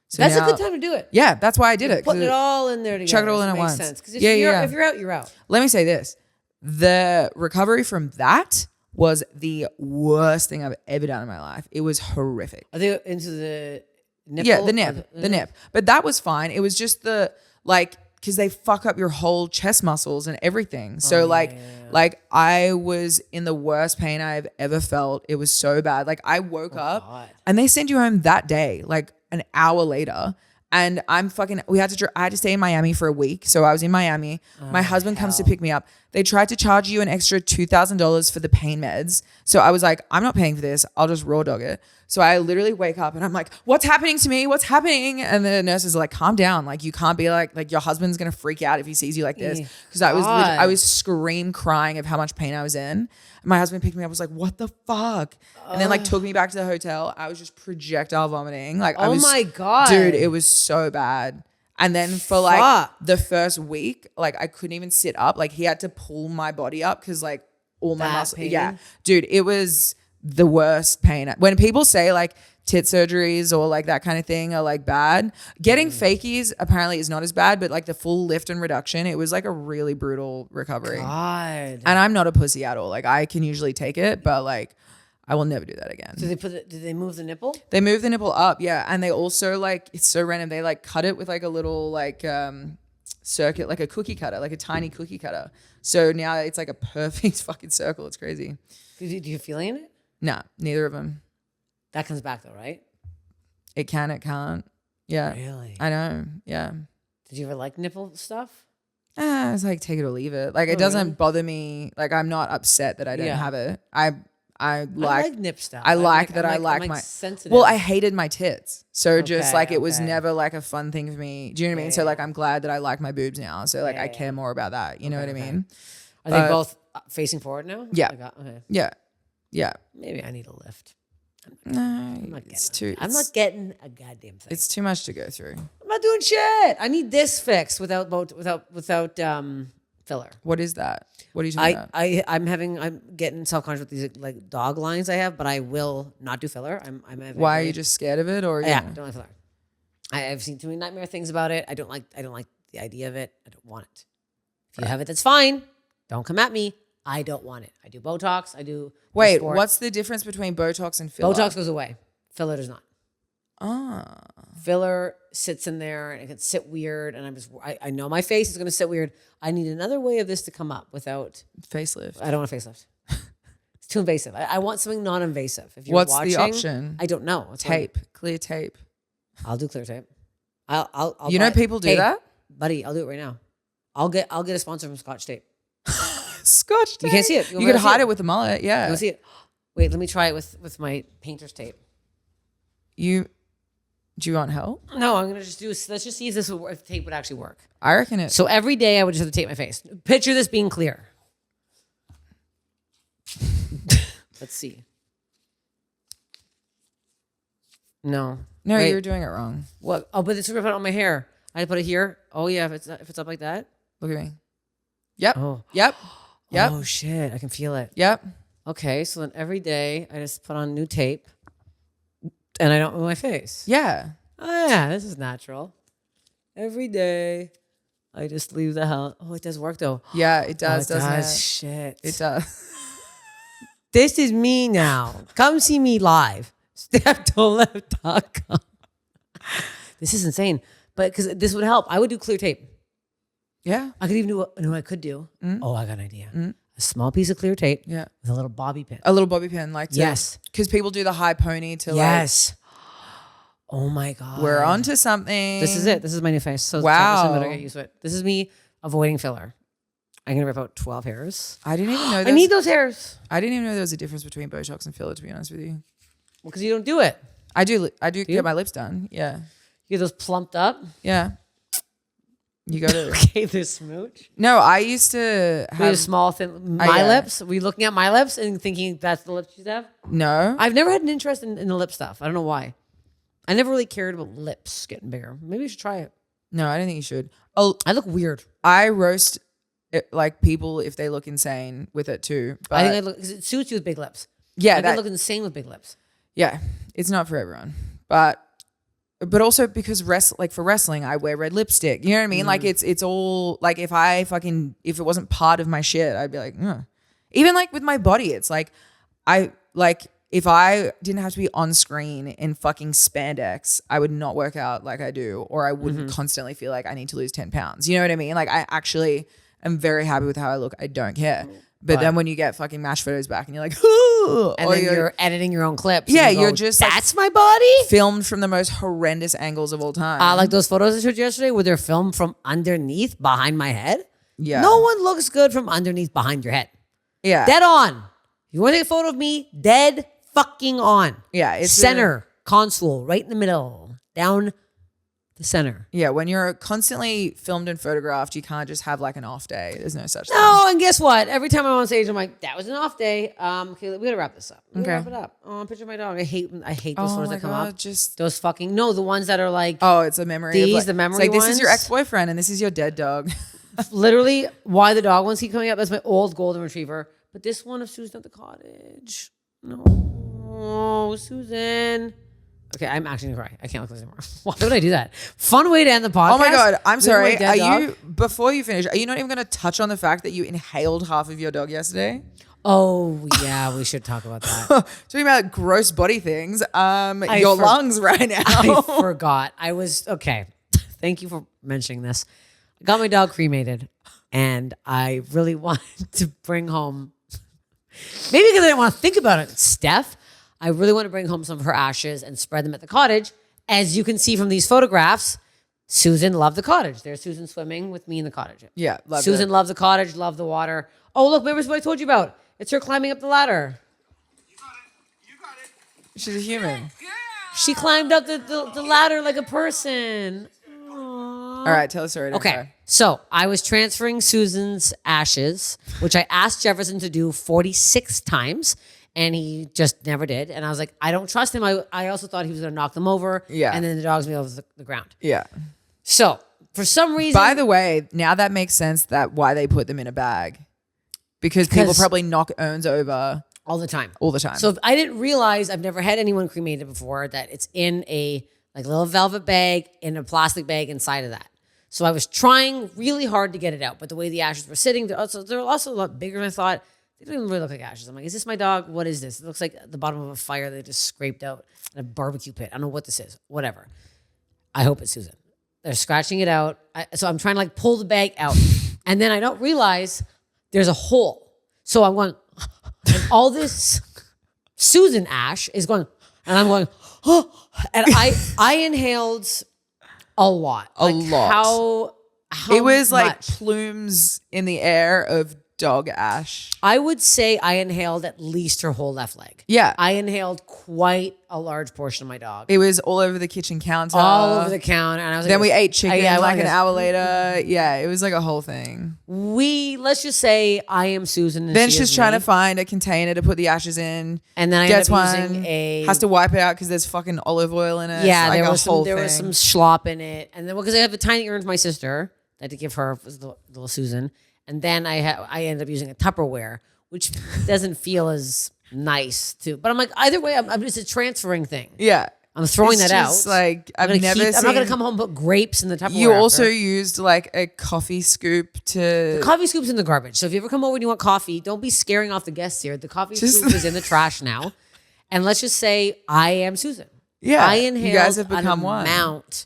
So that's a good time to do it. Yeah, that's why I did it. Putting it all in there together. Chuck it all in at once. Because if you're out, you're out. Let me say this. The recovery from that was the worst thing I've ever done in my life. It was horrific. Are they into the nipple? Yeah, the nip. But that was fine. It was just because they fuck up your whole chest muscles and everything. So like I was in the worst pain I've ever felt. It was so bad. Like I woke up and they sent you home that day, like an hour later. And I had to stay in Miami for a week. So I was in Miami. My husband comes to pick me up. They tried to charge you an extra $2,000 for the pain meds. So I was like, I'm not paying for this. I'll just raw dog it. So I literally wake up and I'm like, what's happening to me? What's happening? And the nurses are like, calm down. Like you can't be like your husband's going to freak out if he sees you like this. Because I was crying of how much pain I was in. My husband picked me up, was like, what the fuck? And then like took me back to the hotel. I was just projectile vomiting. Like my God. Dude, it was so bad. And then for like the first week, like I couldn't even sit up. Like he had to pull my body up because like all my muscles. Yeah. Dude, it was the worst pain. When people say like tit surgeries or like that kind of thing are like bad, getting fakies apparently is not as bad, but like the full lift and reduction, it was like a really brutal recovery. God. And I'm not a pussy at all. Like I can usually take it, but like I will never do that again. So did they move the nipple? They moved the nipple up, yeah. And they also like, it's so random. They like cut it with like a little like circuit, like a cookie cutter, like a tiny cookie cutter. So now it's like a perfect fucking circle. It's crazy. Do you feel it? No, neither of them. That comes back though, right? It can, it can't. Yeah. Really? I know. Yeah. Did you ever like nipple stuff? It's like take it or leave it. Like it doesn't bother me. Like I'm not upset that I don't have it. I like nip stuff. I like my sensitive. Well, I hated my tits. So just like it was never like a fun thing for me. Do you know what I mean? So like I'm glad that I like my boobs now. So like I care more about that. You know what I mean? Are they both facing forward now? Yeah. Okay. Yeah. Yeah. Maybe I need a lift. No, I'm not getting a goddamn thing. It's too much to go through. I'm not doing shit. I need this fixed without filler. What is that? What are you talking about? I'm getting self-conscious with these like dog lines I have, but I will not do filler. Why are you just scared of it, or yeah, don't like filler. I've seen too many nightmare things about it. I don't like the idea of it. I don't want it. If you have it, that's fine. Don't come at me. I don't want it. I do Botox. Wait, what's the difference between Botox and filler? Botox goes away. Filler does not. Ah. Filler sits in there and it can sit weird. And I know my face is going to sit weird. I need another way of this to come up without facelift. I don't want a facelift. It's too invasive. I want something non-invasive. If you're What's watching, the option? I don't know. Tape, clear tape. I'll do clear tape. I'll you know people do that? Buddy, I'll do it right now. I'll get a sponsor from Scotch tape. Scotch tape. You can't see it. You could hide it with a mullet. Yeah. You can see it. Wait, let me try it with my painter's tape. Do you want help? No, I'm gonna just do. Let's just see if if tape would actually work. I reckon it. So every day I would just have to tape my face. Picture this being clear. Let's see. No. No, Wait. you were doing it wrong. What? Oh, but it's gonna put it on my hair. I put it here. Oh yeah, if it's up like that. Look at me. Yep. Oh. Yep. Yep. Oh shit, I can feel it. Yep. Okay, so then every day I just put on new tape, and I don't move my face. Yeah. Oh yeah, this is natural. Every day, I just leave the house. Oh, it does work though. Yeah, it does. Oh, it doesn't does. it? Shit. It does. This is me now. Come see me live. StephTolev.com. This is insane. But because this would help. I would do clear tape. Yeah. I could even do what I could do. Oh, I got an idea. A small piece of clear tape. Yeah. With a little bobby pin. A little bobby pin, like yes. Because people do the high pony to yes. Oh my God. We're onto something. This is it. This is my new face. So wow. I better get used to it. This is me avoiding filler. I'm gonna rip out 12 hairs. I didn't even know. I need those hairs. I didn't even know there was a difference between Botox and filler. To be honest with you. Well, because you don't do it. I do get my lips done. Yeah. You get those plumped up. Yeah. You got to. Okay, the smooch. No, I used to We have have small, thin. My yeah. lips. Were you looking at my lips and thinking that's the lips you have? No. I've never had an interest in the lip stuff. I don't know why. I never really cared about lips getting bigger. Maybe you should try it. No, I don't think you should. Oh, I look weird. I roast like people if they look insane with it too. But I think I look because it suits you with big lips. yeah, I that, can look insane with big lips. yeah, it's not for everyone. But also because for wrestling, I wear red lipstick. You know what I mean? Like it's all like if it wasn't part of my shit, I'd be like, ugh. Even like with my body, it's like if I didn't have to be on screen in fucking spandex, I would not work out like I do, or I wouldn't constantly feel like I need to lose 10 pounds. You know what I mean? Like I actually am very happy with how I look. I don't care. But then when you get fucking match photos back and you're like, ooh, And then you're editing your own clips. Yeah, and you go, you're just like, that's my body? filmed from the most horrendous angles of all time. Like those photos I showed you yesterday where they're filmed from underneath behind my head. Yeah. No one looks good from underneath behind your head. Yeah. Dead on. You want to take a photo of me? Dead fucking on. Yeah. It's Center, console, right in the middle. Down the center. Yeah. When you're constantly filmed and photographed, you can't just have like an off day. There's no such thing. No, and guess what? Every time I'm on stage, I'm like, that was an off day. Okay, we gotta wrap this up. We gotta Okay. wrap it up. Oh, picture of my dog. I hate those Oh photos my that come God, up. just Those fucking the ones that are like it's a memory. These, of like, the memory it's like this is your ones? ex-boyfriend and this is your dead dog. literally why the dog ones keep coming up. That's my old golden retriever. But this one of Susan at the cottage. No, Susan. Okay, I'm actually gonna cry. I can't look at this anymore. Why would I do that? Fun way to end the podcast. Oh my God. I'm with sorry. my dead dog. Before you finish, are you not even going to touch on the fact that you inhaled half of your dog yesterday? Oh yeah, we should talk about that. Talking about gross body things. Your lungs right now. I forgot. I was okay. Thank you for mentioning this. I got my dog cremated, and I really wanted to bring home. Maybe because I didn't want to think about it, Steph. I really want to bring home some of her ashes and spread them at the cottage. As you can see from these photographs, Susan loved the cottage. There's Susan swimming with me in the cottage. Yeah, loved Susan it. loves the cottage, loved the water. Oh, look, remember what I told you about? It's her climbing up the ladder. You got it. She's a human. She climbed up the ladder like a person. All right, tell us story. Don't Okay, cry. so I was transferring Susan's ashes, which I asked Jefferson to do 46 times, and he just never did. And I was like, I don't trust him. I also thought he was going to knock them over. Yeah. And then the dogs me over the ground. Yeah. So for some reason, By the way, now that makes sense that why they put them in a bag. Because people probably knock urns over all the time. all the time. So I didn't realize, I've never had anyone cremated before, that it's in a like little velvet bag in a plastic bag inside of that. So I was trying really hard to get it out, but the way the ashes were sitting, they're also a lot bigger than I thought. They don't even really look like ashes. I'm like, is this my dog? What is this? It looks like the bottom of a fire they just scraped out in a barbecue pit. I don't know what this is. Whatever. I hope it's Susan. They're scratching it out. So I'm trying to like pull the bag out. And then I don't realize there's a hole. So I'm going, and all this Susan ash is going, and I'm going, oh, and I inhaled a lot. A lot. How it was like much? plumes in the air of dog ash. I would say I inhaled at least her whole left leg. Yeah. I inhaled quite a large portion of my dog. It was all over the kitchen counter. All over the counter. And I was like, Then we ate chicken I like an was- hour later. Yeah, it was like a whole thing. let's just say I am Susan. And Then she she's is trying me. to find a container to put the ashes in. And then I gets ended up one, using a... has to wipe it out because there's fucking olive oil in it. Yeah, It's like there a was whole there was thing. some slop in it, and then because I have a tiny urn for my sister, I had to give her was the little Susan, and then I ended up using a Tupperware, which doesn't feel as nice too. But I'm like, either way, I'm just a transferring thing. Yeah. I'm throwing It's that just out. like I'm I've never I'm not gonna seen- come home and put grapes in the Tupperware. You also after. used like a coffee scoop to. Coffee scoop's in the garbage. So if you ever come over and you want coffee, don't be scaring off the guests here. The coffee Just- scoop is in the trash now. And let's just say I am Susan. Yeah, I you inhaled guys have an become one. amount.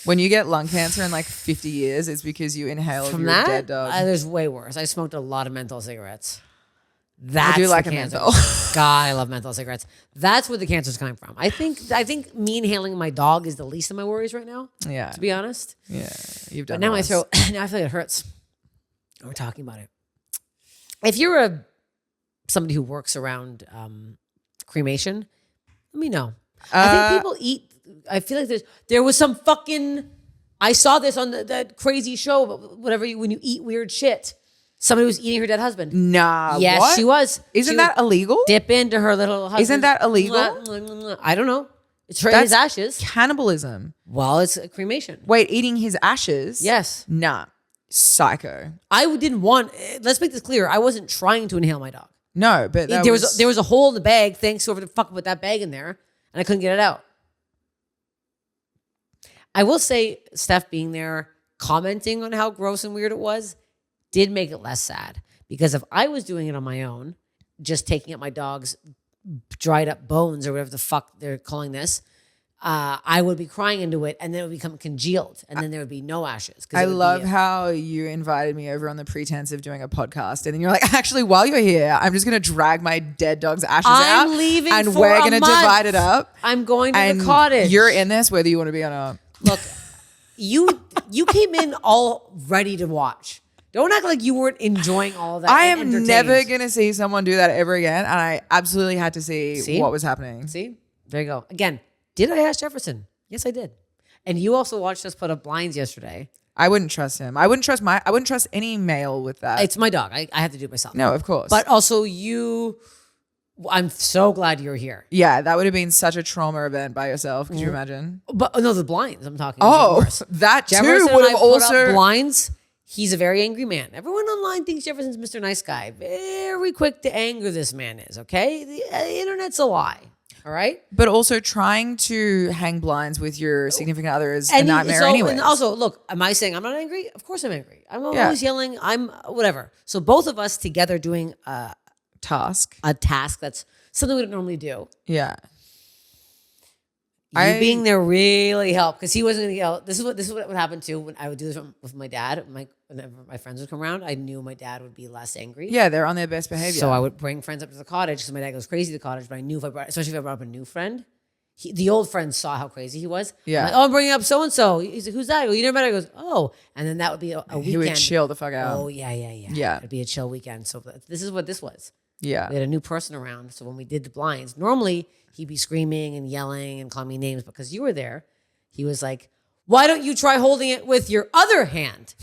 When you get lung cancer in like 50 years, it's because you inhaled From your that, dead dog. there's way worse. I smoked a lot of menthol cigarettes. I That's do like the a cancer. menthol. God, I love menthol cigarettes. That's where the cancer's coming from. I think me inhaling my dog is the least of my worries right now. Yeah, To be honest. yeah, you've But done. now worse. now I feel like it hurts. We're talking about it. If you're somebody who works around cremation, let me know. I think people eat. I feel like there was some fucking I saw this on that crazy show, whatever, when you eat weird shit. Somebody was eating her dead husband. Nah. Yes, what? she was. Isn't that illegal? Dip into her little husband. Isn't that illegal? I don't know. It's his ashes. Cannibalism. Well, it's a cremation. Wait, eating his ashes? Yes. Nah. Psycho. I didn't want. Let's make this clear. I wasn't trying to inhale my dog. No, but There was a hole in the bag. Thanks to whoever the fuck put that bag in there, and I couldn't get it out. I will say, Steph being there, commenting on how gross and weird it was, did make it less sad. Because if I was doing it on my own, just taking up my dog's dried up bones or whatever the fuck they're calling this, I would be crying into it, and then it would become congealed, and then there would be no ashes. I love how you invited me over on the pretense of doing a podcast, and then you're like, actually, while you're here, I'm just going to drag my dead dog's ashes out. I'm leaving and for we're a going to month. divide it up. I'm going to and the cottage. You're in this, whether you want to be or not. Look, you came in all ready to watch. Don't act like you weren't enjoying all of that. I am never going to see someone do that ever again, and I absolutely had to see what was happening. See? There you go. Again, did I ask Jefferson? Yes, I did. And you also watched us put up blinds yesterday. I wouldn't trust him. I wouldn't trust any male with that. It's my dog. I have to do it myself. No, of course. But also I'm so glad you're here. Yeah, that would have been such a trauma event by yourself. Could you imagine? But no, the blinds I'm talking Oh, about. that too Jefferson would and have I put also up blinds. He's a very angry man. Everyone online thinks Jefferson's Mr. Nice Guy. Very quick to anger this man is, okay? The internet's a lie. All right? But also trying to hang blinds with your significant other is a nightmare anyway. And also, look, am I saying I'm not angry? Of course I'm angry. I'm always yelling. I'm whatever. So both of us together doing a task that's something we don't normally do. Yeah. You being there really helped, because he wasn't going to yell. This is what would happen too when I would do this with my dad. Whenever my friends would come around, I knew my dad would be less angry. Yeah, they're on their best behavior. So I would bring friends up to the cottage because my dad goes crazy to the cottage. But I knew especially if I brought up a new friend, the old friend saw how crazy he was. Yeah. I'm like, oh, I'm bringing up so and so. He's like, who's that? I go, you never met him? He goes, oh, and then that would be a weekend. He would chill the fuck out. Oh yeah. It'd be a chill weekend. So this is what this was. Yeah. We had a new person around. So when we did the blinds, normally he'd be screaming and yelling and calling me names. Because you were there, he was like, why don't you try holding it with your other hand,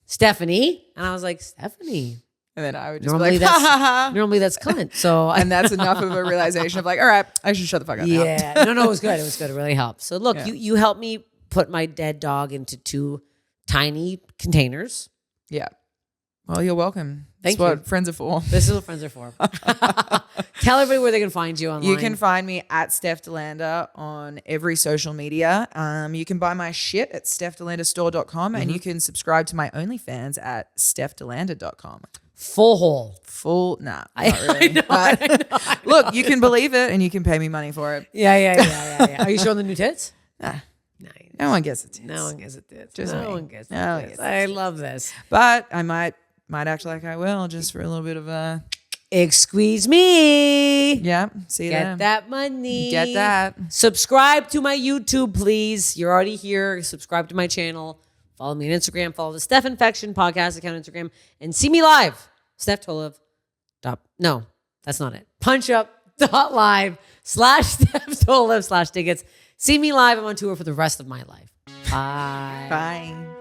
Stephanie? And I was like, Stephanie. And then I would just Normally be like, ha ha ha. Normally that's cunt. So and that's enough of a realization of like, all right, I should shut the fuck up now. Yeah. No, it was good. It was good. It really helped. So look, you helped me put my dead dog into 2 tiny containers. Yeah. Well, you're welcome. Thank That's you. what friends are for. This is what friends are for. Tell everybody where they can find you online. You can find me at Steph LANDER on every social media. You can buy my shit at stephdelanderstore.com and you can subscribe to my OnlyFans at stephdelanter.com. Full hole. Nah, not really. But look, you can believe it and you can pay me money for it. Yeah. Are you showing the new tits? Nah. Nice. No one gets it. No one gets it. Tits. Just no me. one gets No it. one gets I love this. But I might act like I will just for a little bit of a... Squeeze me. Yeah, see you Get there. that money. Get that. Subscribe to my YouTube, please. You're already here. Subscribe to my channel. Follow me on Instagram. Follow the Steph Infection podcast account on Instagram. And see me live. Steph Tolev. No, that's not it. punchup.live/Steph Tolev/tickets. See me live. I'm on tour for the rest of my life. Bye. Bye.